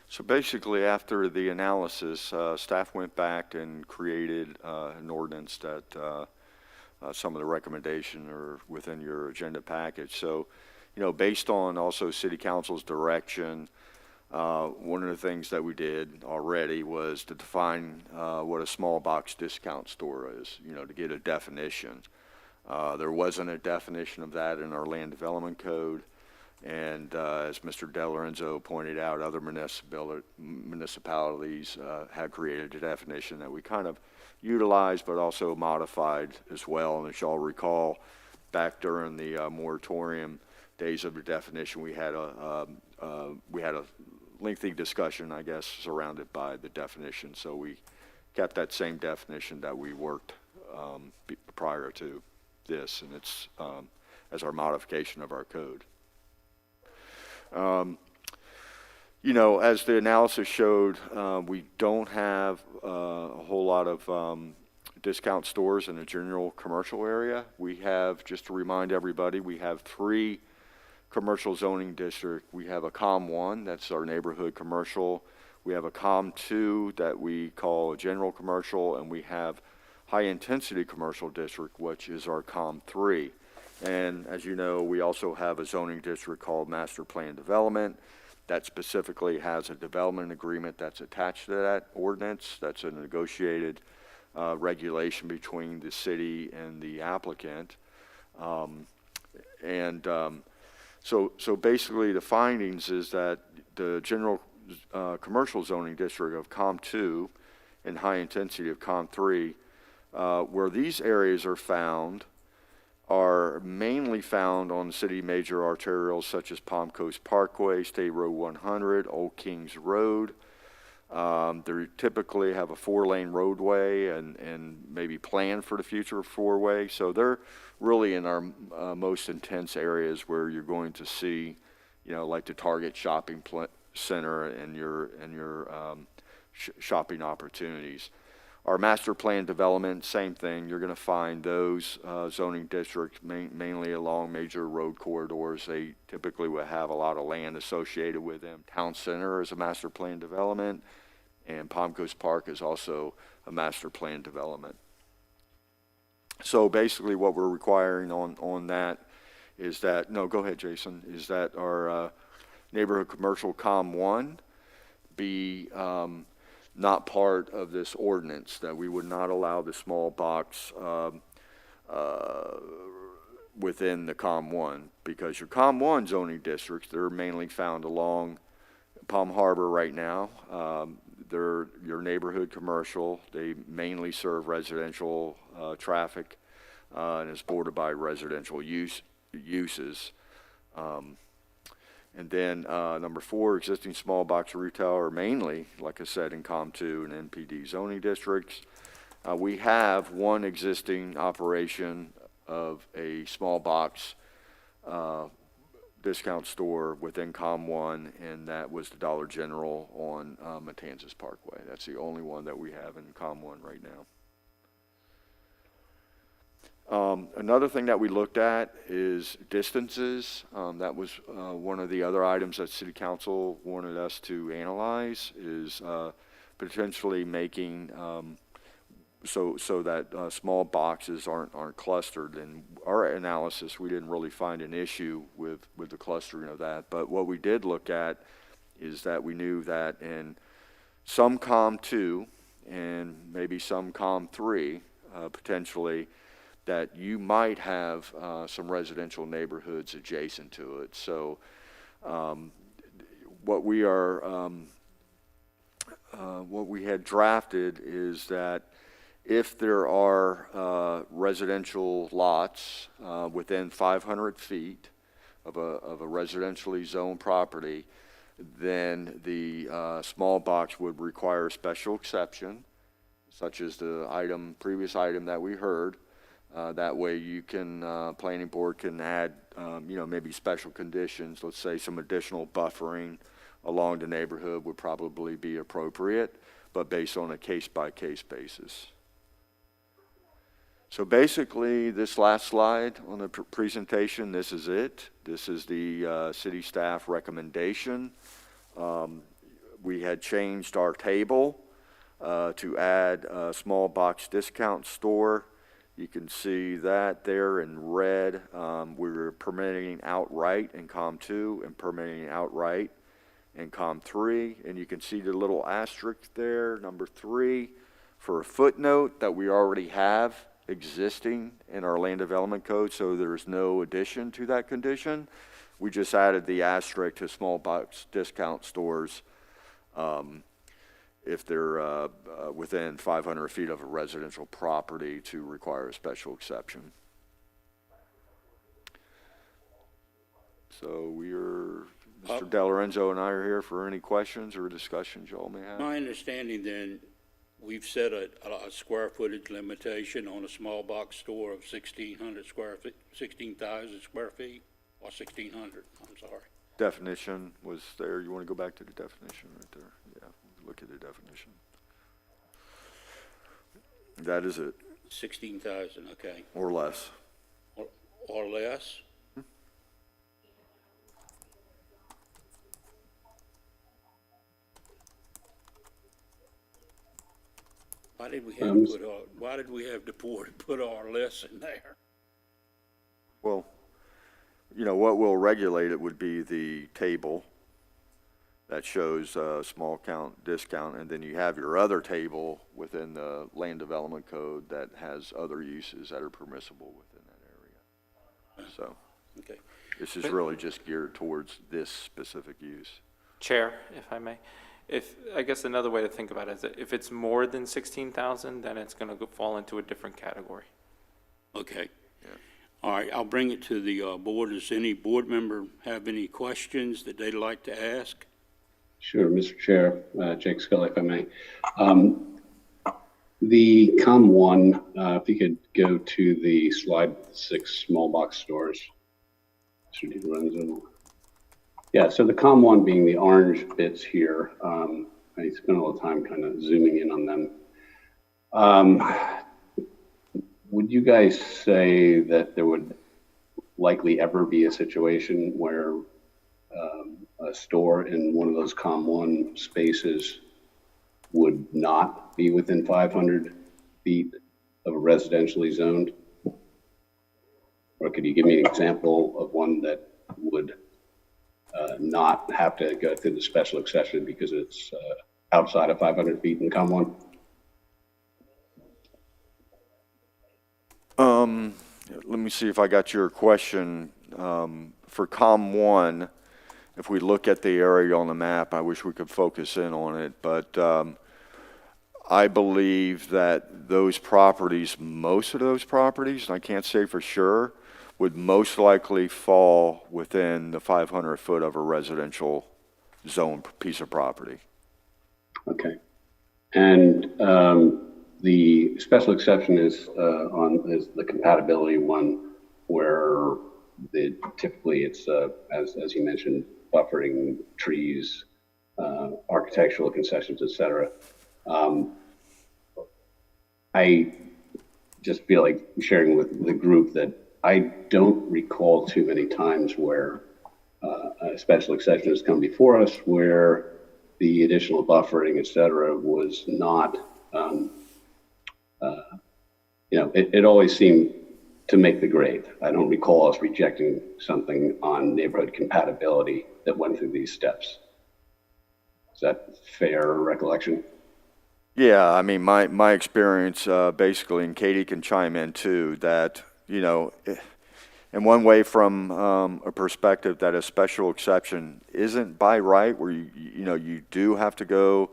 Speaker 6: So basically, after the analysis, staff went back and created an ordinance that some of the recommendations are within your agenda package. So, you know, based on also City Council's direction, one of the things that we did already was to define what a small box discount store is, you know, to get a definition. There wasn't a definition of that in our land development code. And as Mr. DeLorenzo pointed out, other municipalities have created a definition that we kind of utilized but also modified as well. And as y'all recall, back during the moratorium days of the definition, we had a lengthy discussion, I guess, surrounded by the definition. So we kept that same definition that we worked prior to this, and it's as our modification of our code. You know, as the analysis showed, we don't have a whole lot of discount stores in the general commercial area. We have, just to remind everybody, we have 3 commercial zoning districts. We have a COM1, that's our neighborhood commercial. We have a COM2 that we call a general commercial, and we have high intensity commercial district, which is our COM3. And as you know, we also have a zoning district called Master Plan Development that specifically has a development agreement that's attached to that ordinance. That's a negotiated regulation between the city and the applicant. And so basically the findings is that the general commercial zoning district of COM2 and high intensity of COM3, where these areas are found, are mainly found on city major arterials such as Palm Coast Parkway, State Road 100, Old Kings Road. They typically have a 4-lane roadway and maybe plan for the future 4-way. So they're really in our most intense areas where you're going to see, like the Target shopping center and your shopping opportunities. Our master plan development, same thing. You're going to find those zoning districts mainly along major road corridors. They typically will have a lot of land associated with them. Town Center is a master plan development, and Palm Coast Park is also a master plan development. So basically what we're requiring on that is that, no, go ahead, Jason, is that our neighborhood commercial COM1 be not part of this ordinance, that we would not allow the small box within the COM1, because your COM1 zoning districts, they're mainly found along Palm Harbor right now. They're your neighborhood commercial. They mainly serve residential traffic and is bordered by residential uses. And then number 4, existing small box retail are mainly, like I said, in COM2 and NPD zoning districts. We have one existing operation of a small box discount store within COM1, and that was the Dollar General on Matanzas Parkway. That's the only one that we have in COM1 right now. Another thing that we looked at is distances. That was one of the other items that City Council wanted us to analyze, is potentially making so that small boxes aren't clustered. In our analysis, we didn't really find an issue with the clustering of that. But what we did look at is that we knew that in some COM2 and maybe some COM3, potentially, that you might have some residential neighborhoods adjacent to it. So what we had drafted is that if there are residential lots within 500 feet of a residentially zoned property, then the small box would require a special exception, such as the previous item that we heard. That way you can, planning board can add, maybe special conditions. Let's say some additional buffering along the neighborhood would probably be appropriate, but based on a case-by-case basis. So basically, this last slide on the presentation, this is it. This is the city staff recommendation. We had changed our table to add a small box discount store. You can see that there in red. We were permitting outright in COM2 and permitting outright in COM3. And you can see the little asterisk there, number 3, for a footnote that we already have existing in our land development code, so there's no addition to that condition. We just added the asterisk to small box discount stores if they're within 500 feet of a residential property to require a special exception. So Mr. DeLorenzo and I are here for any questions or discussions y'all may have.
Speaker 1: My understanding then, we've set a square footage limitation on a small box store of 1,600 square feet, 16,000 square feet, or 1,600, I'm sorry.
Speaker 6: Definition was there. You want to go back to the definition right there? Yeah, look at the definition. That is it.
Speaker 1: 16,000, okay.
Speaker 6: Or less.
Speaker 1: Or less? Why did we have to put our less in there?
Speaker 6: Well, what will regulate it would be the table that shows small count discount, and then you have your other table within the land development code that has other uses that are permissible within that area. So
Speaker 1: Okay.
Speaker 6: This is really just geared towards this specific use.
Speaker 12: Chair, if I may, I guess another way to think about it is that if it's more than 16,000, then it's going to fall into a different category.
Speaker 1: Okay. All right, I'll bring it to the board. Does any board member have any questions that they'd like to ask?
Speaker 11: Sure, Mr. Chair, Jake Scully, if I may. The COM1, if you could go to the slide 6 small box stores. Mr. Di Lorenzo. Yeah, so the COM1 being the orange bits here, I spent all the time kind of zooming in on them. Would you guys say that there would likely ever be a situation where a store in one of those COM1 spaces would not be within 500 feet of a residentially zoned? Or could you give me an example of one that would not have to go through the special exception because it's outside of 500 feet in COM1?
Speaker 6: Let me see if I got your question. For COM1, if we look at the area on the map, I wish we could focus in on it, but I believe that those properties, most of those properties, and I can't say for sure, would most likely fall within the 500 foot of a residential zone piece of property.
Speaker 11: Okay. And the special exception is is the compatibility one, where typically it's as you mentioned, buffering trees, architectural concessions, etc. I just feel like sharing with the group that I don't recall too many times where a special exception has come before us where the additional buffering, etc., was not, it always seemed to make the grade. I don't recall us rejecting something on neighborhood compatibility that went through these steps. Is that fair recollection?
Speaker 6: Yeah, I mean, my experience basically, and Katie can chime in too, that, in one way from a perspective that a special exception isn't by right, where you do have to go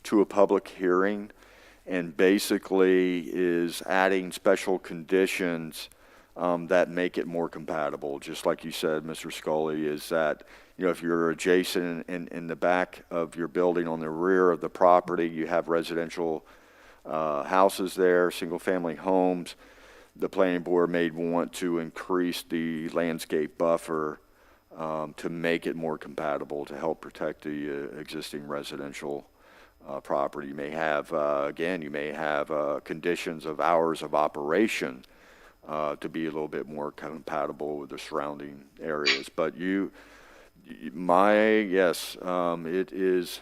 Speaker 6: to a public hearing and basically is adding special conditions that make it more compatible. Just like you said, Mr. Scully, is that, if you're adjacent in the back of your building on the rear of the property, you have residential houses there, single family homes, the planning board may want to increase the landscape buffer to make it more compatible to help protect the existing residential property. You may have, again, conditions of hours of operation to be a little bit more compatible with the surrounding areas. But it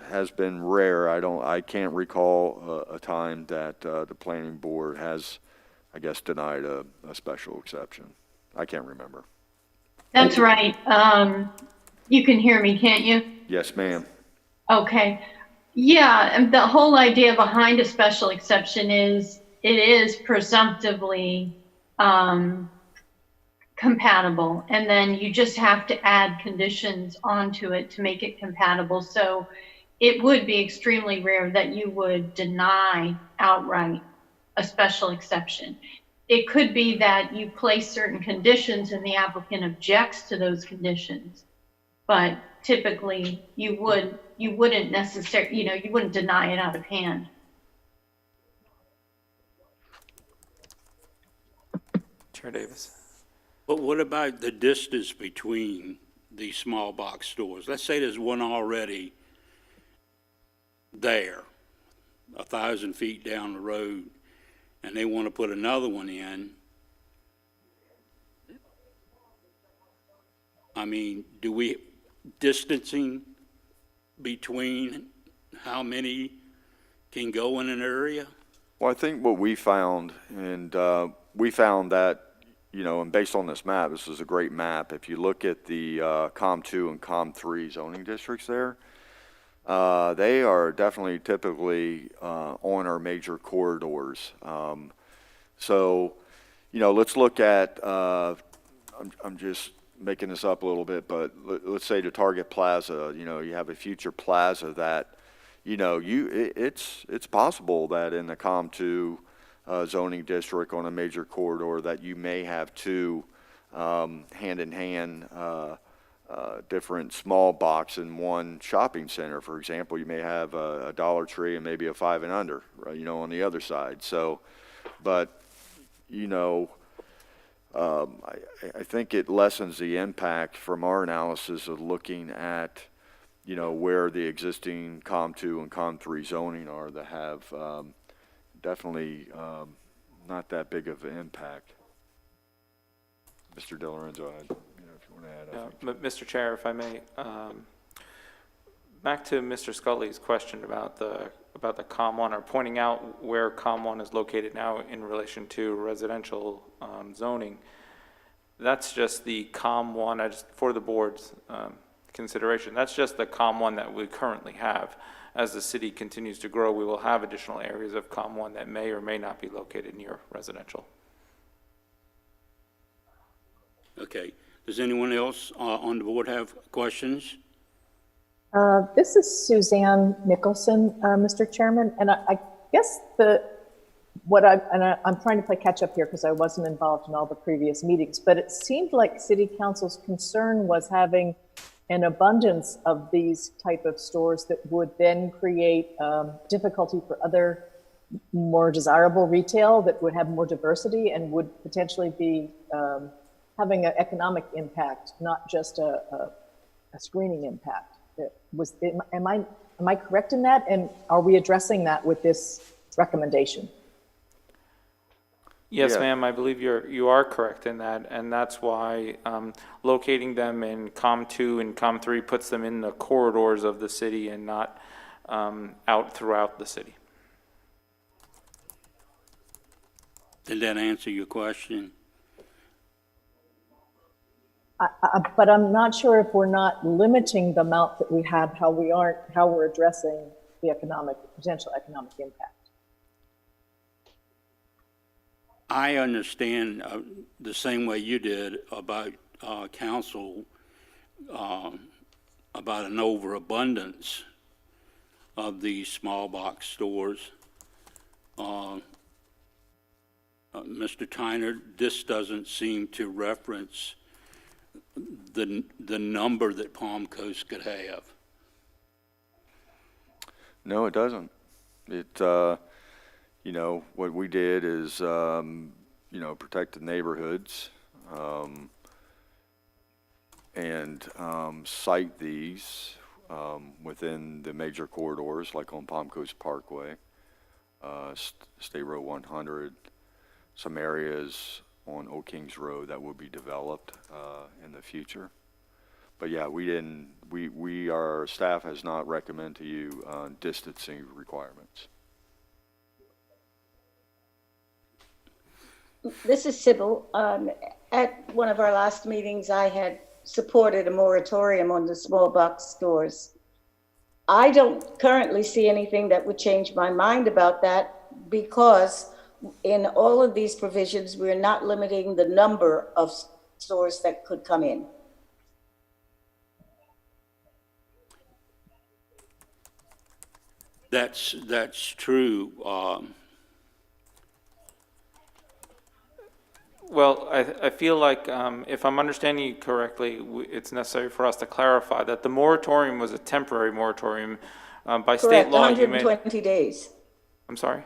Speaker 6: has been rare. I can't recall a time that the planning board has, I guess, denied a special exception. I can't remember.
Speaker 13: That's right. You can hear me, can't you?
Speaker 6: Yes, ma'am.
Speaker 13: Okay. Yeah, and the whole idea behind a special exception is it is presumptively compatible, and then you just have to add conditions onto it to make it compatible. So it would be extremely rare that you would deny outright a special exception. It could be that you place certain conditions and the applicant objects to those conditions, but typically you wouldn't necessarily, you wouldn't deny it out of hand.
Speaker 12: Chair Davis.
Speaker 1: But what about the distance between these small box stores? Let's say there's one already there, 1,000 feet down the road, and they want to put another one in. I mean, distancing between how many can go in an area?
Speaker 6: Well, I think what we found, and we found that, and based on this map, this is a great map. If you look at the COM2 and COM3 zoning districts there, they are definitely typically on our major corridors. So, let's look at, I'm just making this up a little bit, but let's say the Target Plaza, you know, you have a future plaza that, you know, it's possible that in the COM2 zoning district on a major corridor that you may have two hand-in-hand different small box in one shopping center. For example, you may have a Dollar Tree and maybe a 5 and Under, right, you know, on the other side. So, but, you know, I think it lessens the impact from our analysis of looking at, you know, where the existing COM2 and COM3 zoning are that have definitely not that big of an impact. Mr. De Lorenzo, you know, if you want to add, I think.
Speaker 12: Mr. Chair, if I may, back to Mr. Scully's question about the COM1, or pointing out where COM1 is located now in relation to residential zoning. That's just the COM1, for the board's consideration, that's just the COM1 that we currently have. As the city continues to grow, we will have additional areas of COM1 that may or may not be located near residential.
Speaker 1: Okay. Does anyone else on the board have questions?
Speaker 10: This is Suzanne Nicholson, Mr. Chairman, and I guess I'm trying to play catch up here because I wasn't involved in all the previous meetings, but it seemed like City Council's concern was having an abundance of these type of stores that would then create difficulty for other more desirable retail that would have more diversity and would potentially be having an economic impact, not just a screening impact. Am I correct in that? And are we addressing that with this recommendation?
Speaker 12: Yes,
Speaker 6: Yeah.
Speaker 12: ma'am, I believe you are correct in that, and that's why locating them in COM2 and COM3 puts them in the corridors of the city and not out throughout the city.
Speaker 1: Did that answer your question?
Speaker 10: But I'm not sure if we're not limiting the amount that we have, how we're addressing the potential economic impact.
Speaker 1: I understand the same way you did about council, about an overabundance of these small box stores. Mr. Tyner, this doesn't seem to reference the number that Palm Coast could have.
Speaker 6: No, it doesn't. It, you know, what we did is, you know, protect the neighborhoods and site these within the major corridors, like on Palm Coast Parkway, State Road 100, some areas on Old Kings Road that will be developed in the future. But yeah, our staff has not recommended to you distancing requirements.
Speaker 4: This is Sybil. At one of our last meetings, I had supported a moratorium on the small box stores. I don't currently see anything that would change my mind about that, because in all of these provisions, we're not limiting the number of stores that could come in.
Speaker 1: That's true.
Speaker 12: Well, I feel like if I'm understanding you correctly, it's necessary for us to clarify that the moratorium was a temporary moratorium. By state law, you may...
Speaker 4: 120 days.
Speaker 12: I'm sorry?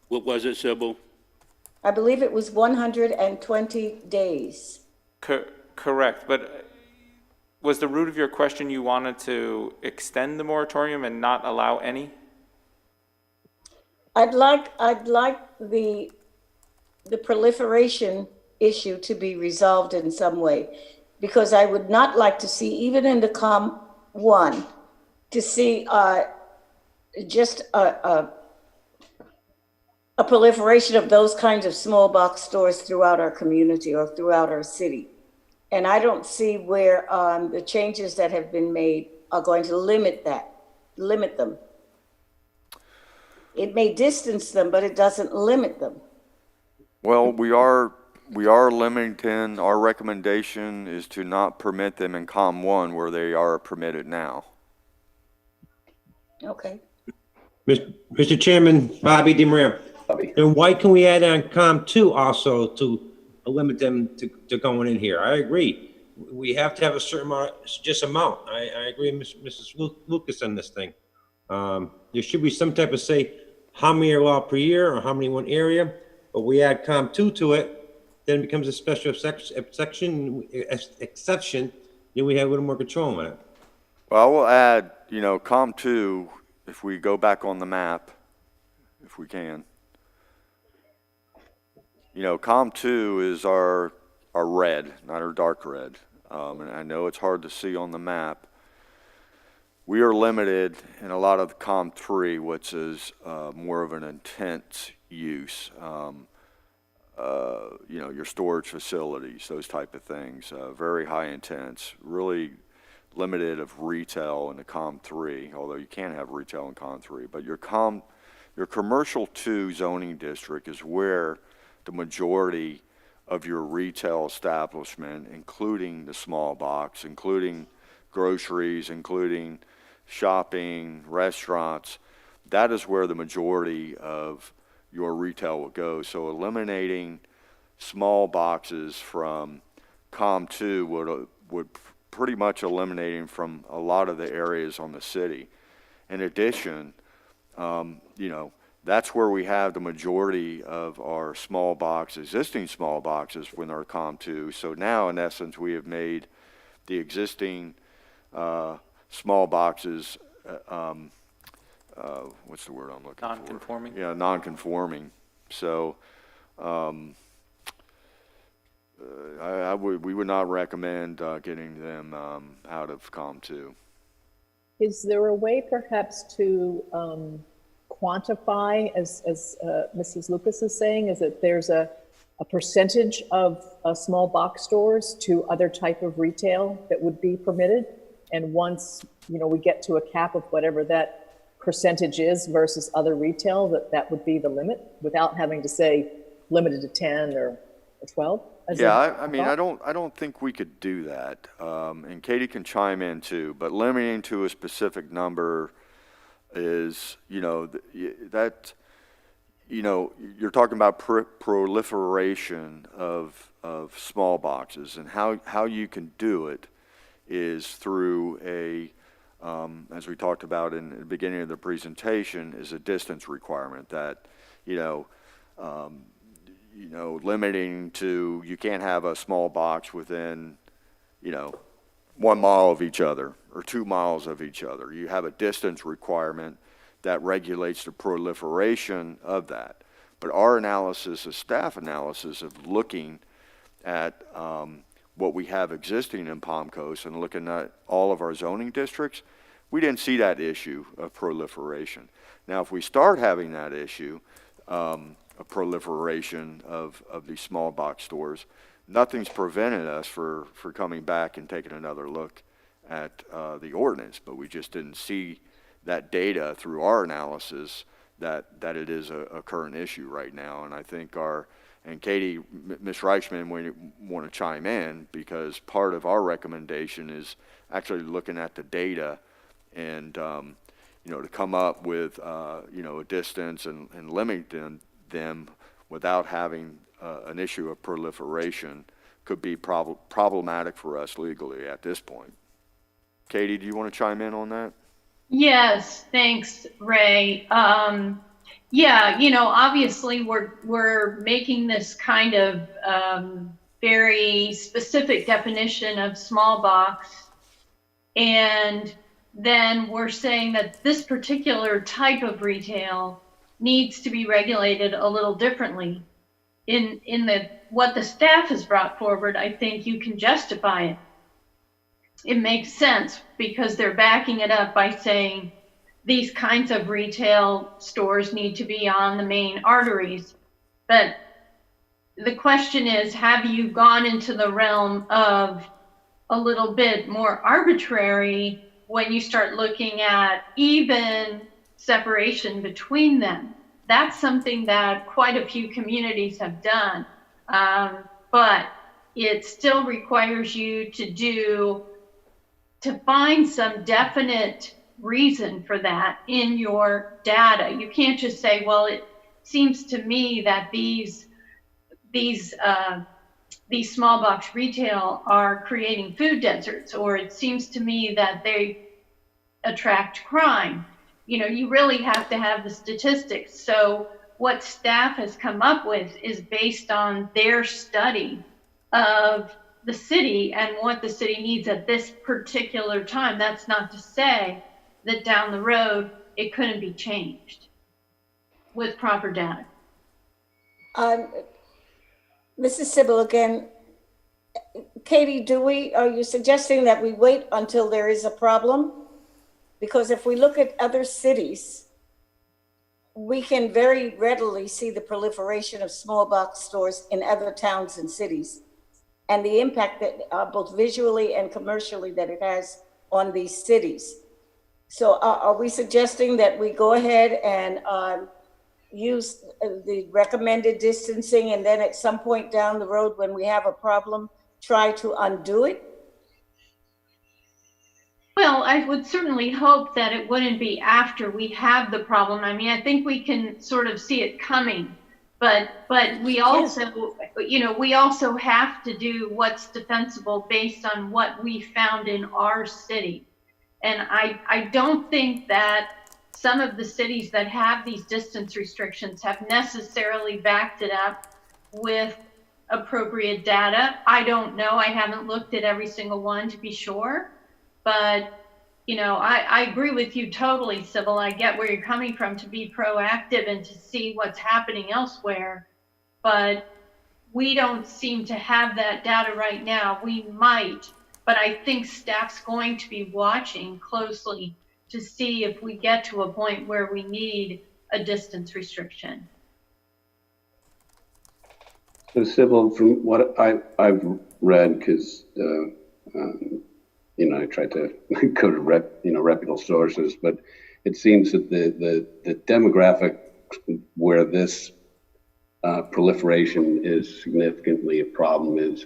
Speaker 1: What was it, Sybil?
Speaker 4: I believe it was 120 days.
Speaker 12: Correct, but was the root of your question you wanted to extend the moratorium and not allow any?
Speaker 4: I'd like the proliferation issue to be resolved in some way, because I would not like to see, even in the COM1, to see just a proliferation of those kinds of small box stores throughout our community or throughout our city. And I don't see where the changes that have been made are going to limit them. It may distance them, but it doesn't limit them.
Speaker 6: Well, we are we are limiting, our recommendation is to not permit them in COM 1 where they are permitted now.
Speaker 4: Okay.
Speaker 5: Mr. Chairman, Bobby DeMaria.
Speaker 11: Bobby.
Speaker 5: Then why can we add on COM 2 also to limit them to going in here? I agree. We have to have a certain amount, just amount. I agree with Mrs. Lucas on this thing. There should be some type of say, how many are allowed per year or how many in one area, but we add COM 2 to it, then it becomes a special exception, then we have a little more control on it.
Speaker 6: Well, I will add, you know, COM 2, if we go back on the map, if we can. You know, COM 2 is our red, not our dark red. And I know it's hard to see on the map. We are limited in a lot of COM 3, which is more of an intense use. You know, your storage facilities, those type of things, very high intense, really limited of retail in the COM 3, although you can have retail in COM 3. But your commercial 2 zoning district is where the majority of your retail establishment, including the small box, including groceries, including shopping, restaurants, that is where the majority of your retail will go. So eliminating small boxes from COM 2 would pretty much eliminating from a lot of the areas on the city. In addition, you know, that's where we have the majority of our small box, existing small boxes when they're COM 2. So now, in essence, we have made the existing small boxes, what's the word I'm looking for?
Speaker 12: Non-conforming?
Speaker 6: Yeah, non-conforming. So we would not recommend getting them out of COM 2.
Speaker 10: Is there a way perhaps to quantify, as Mrs. Lucas is saying, is that there's a percentage of small box stores to other type of retail that would be permitted? And once, you know, we get to a cap of whatever that percentage is versus other retail, that would be the limit without having to say limited to 10 or 12?
Speaker 6: Yeah, I mean, I don't think we could do that. And Katie can chime in too, but limiting to a specific number is, you know, that, you know, you're talking about proliferation of small boxes, and how you can do it is through as we talked about in the beginning of the presentation, is a distance requirement that, you know, limiting to, you can't have a small box within, you know, 1 mile of each other or 2 miles of each other. You have a distance requirement that regulates the proliferation of that. But our analysis, a staff analysis of looking at what we have existing in Palm Coast and looking at all of our zoning districts, we didn't see that issue of proliferation. Now, if we start having that issue, a proliferation of these small box stores, nothing's prevented us for coming back and taking another look at the ordinance, but we just didn't see that data through our analysis that it is a current issue right now. And I think and Katie, Ms. Reichman, we want to chime in, because part of our recommendation is actually looking at the data and, you know, to come up with, you know, a distance and limiting them without having an issue of proliferation could be problematic for us legally at this point. Katie, do you want to chime in on that?
Speaker 13: Yes, thanks, Ray. Yeah, you know, obviously we're making this kind of very specific definition of small box, and then we're saying that this particular type of retail needs to be regulated a little differently. In what the staff has brought forward, I think you can justify it. It makes sense because they're backing it up by saying these kinds of retail stores need to be on the main arteries. But the question is, have you gone into the realm of a little bit more arbitrary when you start looking at even separation between them? That's something that quite a few communities have done. but it still requires you to find some definite reason for that in your data. You can't just say, well, it seems to me that these small box retail are creating food deserts, or it seems to me that they attract crime. You know, you really have to have the statistics. So what staff has come up with is based on their study of the city and what the city needs at this particular time. That's not to say that down the road it couldn't be changed with proper data.
Speaker 4: Mrs. Sybil again. Katie, are you suggesting that we wait until there is a problem? Because if we look at other cities, we can very readily see the proliferation of small box stores in other towns and cities, and the impact that both visually and commercially that it has on these cities. So are we suggesting that we go ahead and use the recommended distancing, and then at some point down the road when we have a problem, try to undo it?
Speaker 13: Well, I would certainly hope that it wouldn't be after we have the problem. I mean, I think we can sort of see it coming, but we also, you know, we also have to do what's defensible based on what we found in our city. And I don't think that some of the cities that have these distance restrictions have necessarily backed it up with appropriate data. I don't know. I haven't looked at every single one to be sure. But, you know, I agree with you totally, Sybil. I get where you're coming from, to be proactive and to see what's happening elsewhere. But we don't seem to have that data right now. We might, but I think staff's going to be watching closely to see if we get to a point where we need a distance restriction.
Speaker 11: So, Sybil, from what I've read, because you know, I tried to go to reputable sources, but it seems that the demographic where this proliferation is significantly a problem is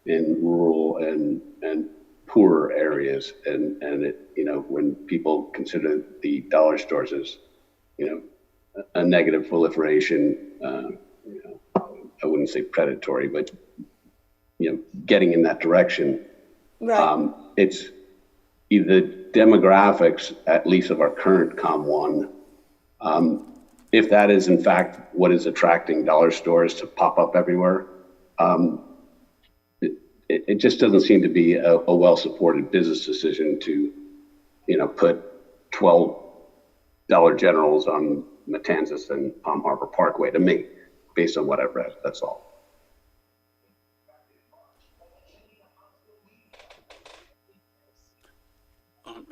Speaker 11: in rural and poorer areas, and it, you know, when people consider the dollar stores as, you know, a negative proliferation, you know, I wouldn't say predatory, but, you know, getting in that direction.
Speaker 4: Right.
Speaker 11: It's either demographics, at least of our current COM1, if that is in fact what is attracting dollar stores to pop up everywhere, it just doesn't seem to be a well-supported business decision to, you know, put 12 Dollar Generals on Matanzas and Palm Harbor Parkway, to me, based on what I've read. That's all.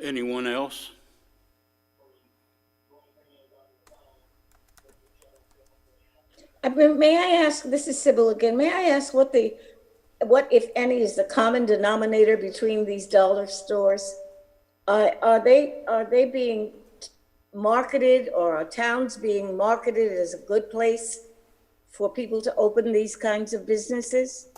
Speaker 1: Anyone else?
Speaker 4: May I ask, this is Sybil again, may I ask what, if any, is the common denominator between these dollar stores? Are they being marketed, or are towns being marketed as a good place for people to open these kinds of businesses?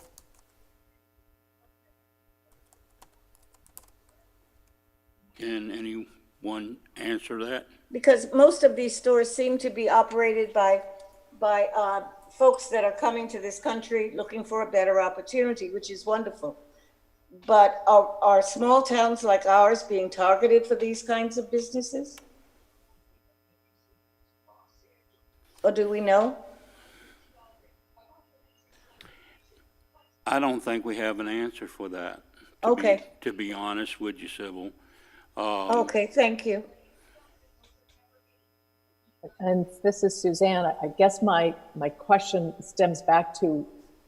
Speaker 1: Can anyone answer that?
Speaker 4: Because most of these stores seem to be operated by folks that are coming to this country looking for a better opportunity, which is wonderful. But are small towns like ours being targeted for these kinds of businesses? Or do we know?
Speaker 1: I don't think we have an answer for that.
Speaker 4: Okay.
Speaker 1: To be honest with you, Sybil.
Speaker 4: Okay, thank you.
Speaker 10: And this is Suzanne. I guess my question stems back to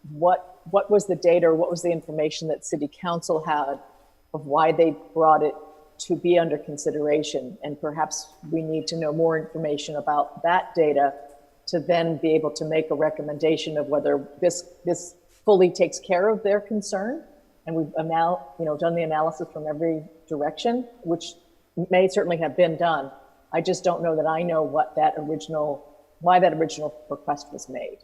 Speaker 10: what was the data, or what was the information that City Council had of why they brought it to be under consideration? And perhaps we need to know more information about that data to then be able to make a recommendation of whether this fully takes care of their concern. And we've now, you know, done the analysis from every direction, which may certainly have been done. I just don't know that I know why that original request was made.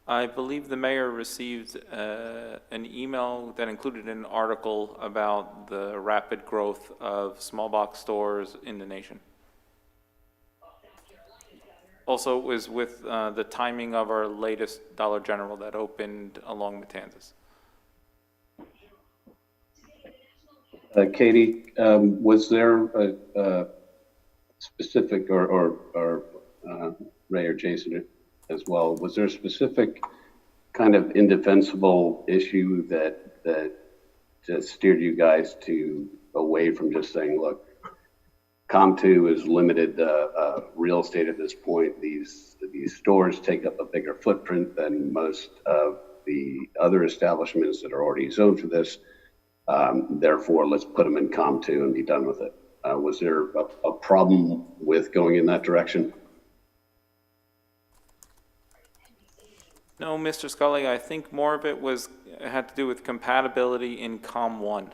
Speaker 12: I believe the mayor received an email that included an article about the rapid growth of small box stores in the nation. Also, it was with the timing of our latest Dollar General that opened along Matanzas.
Speaker 11: Katie, was there a specific, or Ray or Jason as well, was there a specific kind of indefensible issue that just steered you guys away from just saying, look, COM2 is limited real estate at this point. These stores take up a bigger footprint than most of the other establishments that are already zoned for this. Therefore, let's put them in COM2 and be done with it. Was there a problem with going in that direction?
Speaker 12: No, Mr. Scully, I think more of it had to do with compatibility in COM1.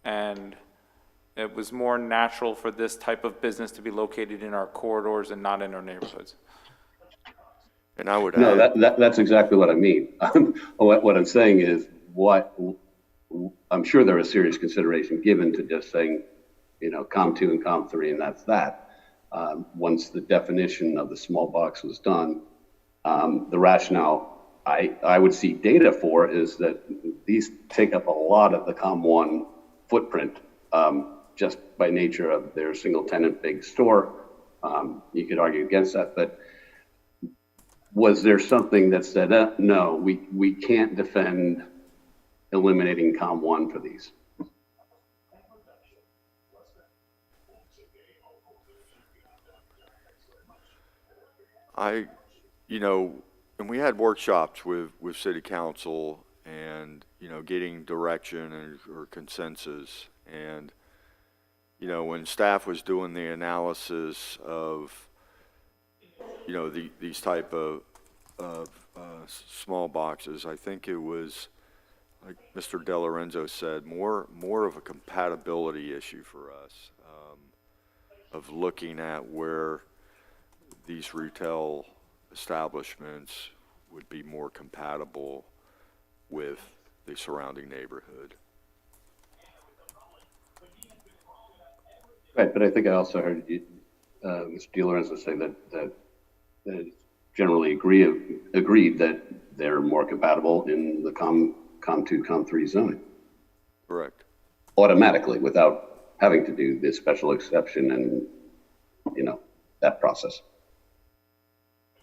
Speaker 12: And it was more natural for this type of business to be located in our corridors and not in our neighborhoods.
Speaker 6: And I would
Speaker 11: No,
Speaker 6: add,
Speaker 11: that's exactly what I mean. What I'm saying is, I'm sure there was serious consideration given to just saying, COM2 and COM3, and that's that. Once the definition of the small box was done, the rationale I would see data for is that these take up a lot of the COM1 footprint, just by nature of their single tenant big store. You could argue against that, but was there something that said, no, we can't defend eliminating COM1 for these?
Speaker 6: and we had workshops with city council and, getting direction or consensus. And, when staff was doing the analysis of, these type of small boxes, I think it was, like Mr. De Lorenzo said, more of a compatibility issue for us, of looking at where these retail establishments would be more compatible with the surrounding neighborhood.
Speaker 11: Right, but I think I also heard Mr. De Lorenzo say that generally agreed that they're more compatible in the COM2, COM3 zoning.
Speaker 6: Correct.
Speaker 11: Automatically, without having to do this special exception and, that process.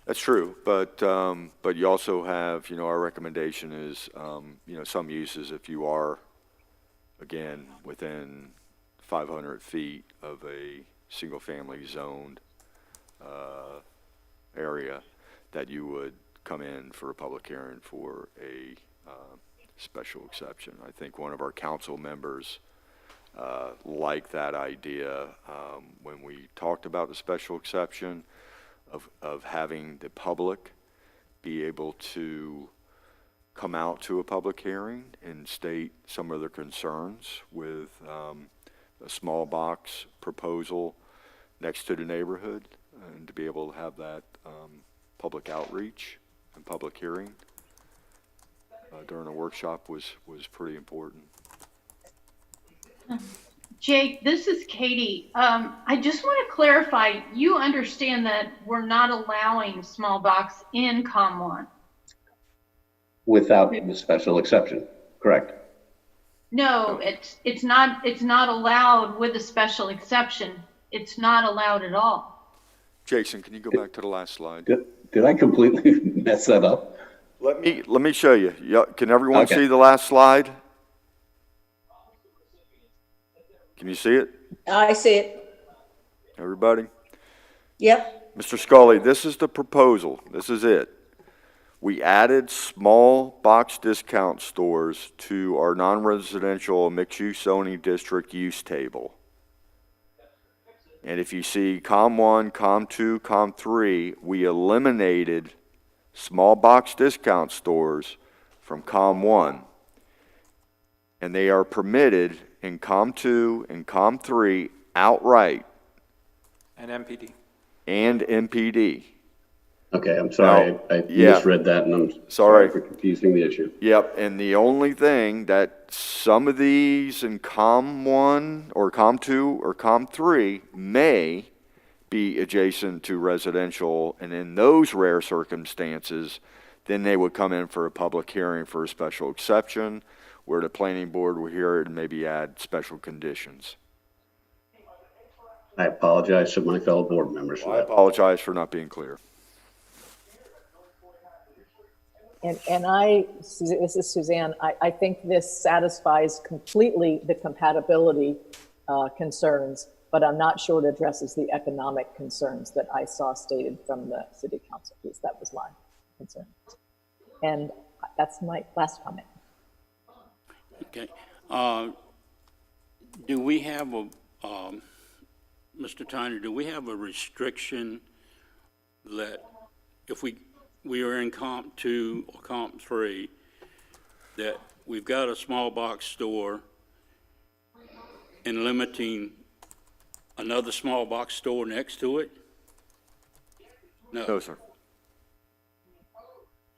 Speaker 6: That's true, but you also have, our recommendation is, some uses, if you are, again, within 500 feet of a single-family zoned area, that you would come in for a public hearing for a special exception. I think one of our council members liked that idea when we talked about the special exception of having the public be able to come out to a public hearing and state some of their concerns with a small box proposal next to the neighborhood, and to be able to have that public outreach and public hearing during a workshop was pretty important.
Speaker 13: Jake, this is Katie. I just want to clarify, you understand that we're not allowing small box in COM1?
Speaker 11: Without the special exception, correct?
Speaker 13: No, it's not allowed with a special exception. It's not allowed at all.
Speaker 6: Jason, can you go back to the last slide?
Speaker 11: Did I completely mess that up?
Speaker 6: Let me show you. Can everyone
Speaker 11: Okay.
Speaker 6: see the last slide? Can you see it,
Speaker 4: I see it.
Speaker 6: everybody?
Speaker 4: Yep.
Speaker 6: Mr. Scully, this is the proposal. This is it. We added small box discount stores to our non-residential mixed-use zoning district use table. And if you see COM1, COM2, COM3, we eliminated small box discount stores from COM1. And they are permitted in COM2 and COM3 outright.
Speaker 12: And MPD.
Speaker 6: And MPD.
Speaker 11: Okay, I'm sorry, I
Speaker 6: yeah.
Speaker 11: misread that, and I'm
Speaker 6: Sorry.
Speaker 11: sorry for confusing the issue.
Speaker 6: Yep, and the only thing that some of these in COM 1 or COM 2 or COM 3 may be adjacent to residential, and in those rare circumstances, then they would come in for a public hearing for a special exception, where the planning board will hear it and maybe add special conditions.
Speaker 11: I apologize to my fellow board members for
Speaker 6: I
Speaker 11: that.
Speaker 6: apologize for not being clear.
Speaker 10: And this is Suzanne, I think this satisfies completely the compatibility concerns, but I'm not sure it addresses the economic concerns that I saw stated from the city council piece. That was my concern. And that's my last comment.
Speaker 1: Okay. Do we have a, Mr. Tyner, do we have a restriction that if we are in Comp 2 or Comp 3, that we've got a small box store and limiting another small box store next to it?
Speaker 6: No, sir.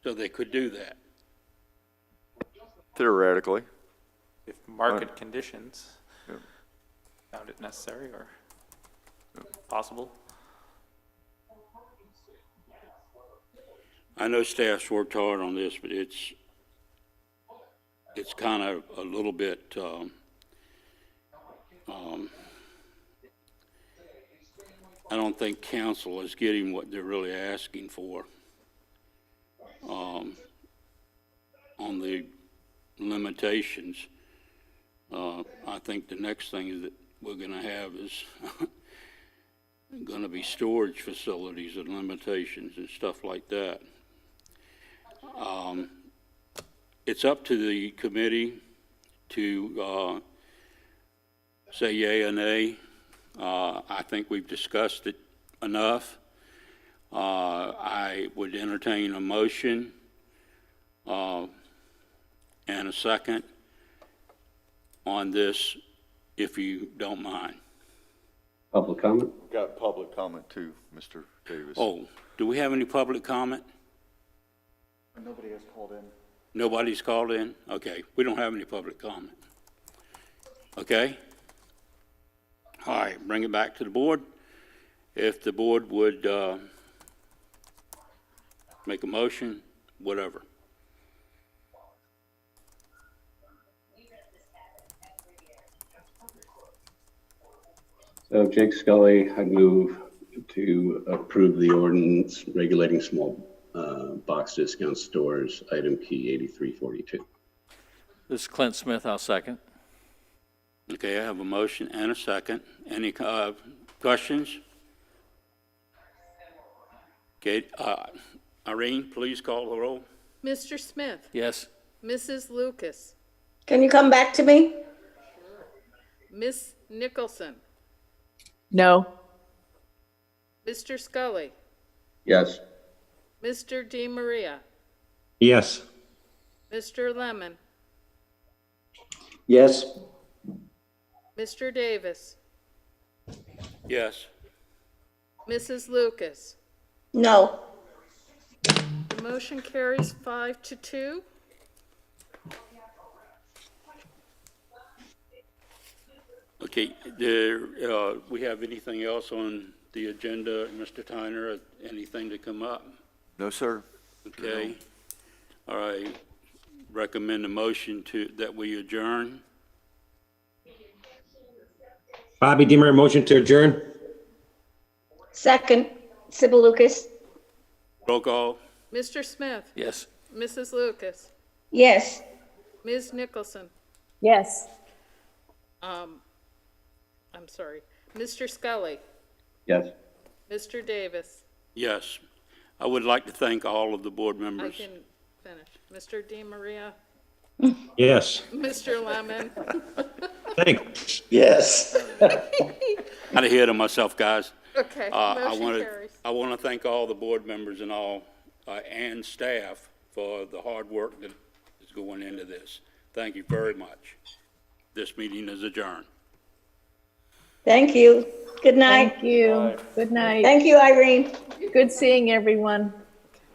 Speaker 1: So they could do that?
Speaker 6: Theoretically.
Speaker 12: If market conditions found it necessary or possible.
Speaker 1: I know staff's worked hard on this, but it's kind of a little bit, I don't think council is getting what they're really asking for on the limitations. I think the next thing that we're going to have is going to be storage facilities and limitations and stuff like that. It's up to the committee to say yay or nay. I think we've discussed it enough. I would entertain a motion and a second on this, if you don't mind.
Speaker 11: Public comment?
Speaker 6: Got public comment too, Mr. Davis.
Speaker 1: Oh, do we have any public comment?
Speaker 14: Nobody has called in.
Speaker 1: Nobody's called in? Okay, we don't have any public comment. Okay? All right, bring it back to the board. If the board would make a motion, whatever.
Speaker 11: So Jake Scully, I move to approve the ordinance regulating small box discount stores, item P 8342.
Speaker 3: This is Clint Smith, I'll second.
Speaker 1: Okay, I have a motion and a second. Any questions? Okay, Irene, please call the roll.
Speaker 2: Mr. Smith?
Speaker 3: Yes.
Speaker 2: Mrs. Lucas?
Speaker 4: Can you come back to me?
Speaker 2: Miss Nicholson?
Speaker 10: No.
Speaker 2: Mr. Scully?
Speaker 11: Yes.
Speaker 2: Mr. DiMaria?
Speaker 5: Yes.
Speaker 2: Mr. Lemon?
Speaker 5: Yes.
Speaker 2: Mr. Davis?
Speaker 1: Yes.
Speaker 2: Mrs. Lucas?
Speaker 4: No.
Speaker 2: The motion carries 5-2.
Speaker 1: Okay, we have anything else on the agenda, Mr. Tyner? Anything to come up?
Speaker 6: No, sir.
Speaker 1: Okay. All right. Recommend a motion that we adjourn.
Speaker 5: Bobby Demer, motion to adjourn?
Speaker 4: Second, Sybil Lucas?
Speaker 1: Roll call.
Speaker 2: Mr. Smith?
Speaker 3: Yes.
Speaker 2: Mrs. Lucas?
Speaker 4: Yes.
Speaker 2: Ms. Nicholson?
Speaker 10: Yes.
Speaker 2: I'm sorry. Mr. Scully?
Speaker 11: Yes.
Speaker 2: Mr. Davis?
Speaker 1: Yes. I would like to thank all of the board
Speaker 2: I
Speaker 1: members.
Speaker 2: can finish. Mr. DiMaria?
Speaker 5: Yes.
Speaker 2: Mr. Lemon?
Speaker 5: Thanks.
Speaker 14: Yes.
Speaker 1: Got ahead of myself, guys.
Speaker 2: Okay, motion carries.
Speaker 1: I want to thank all the board members and all, and staff for the hard work that is going into this. Thank you very much. This meeting is adjourned.
Speaker 4: Thank you. Good night.
Speaker 10: Thank you. Good night.
Speaker 4: Thank you, Irene.
Speaker 10: Good seeing everyone.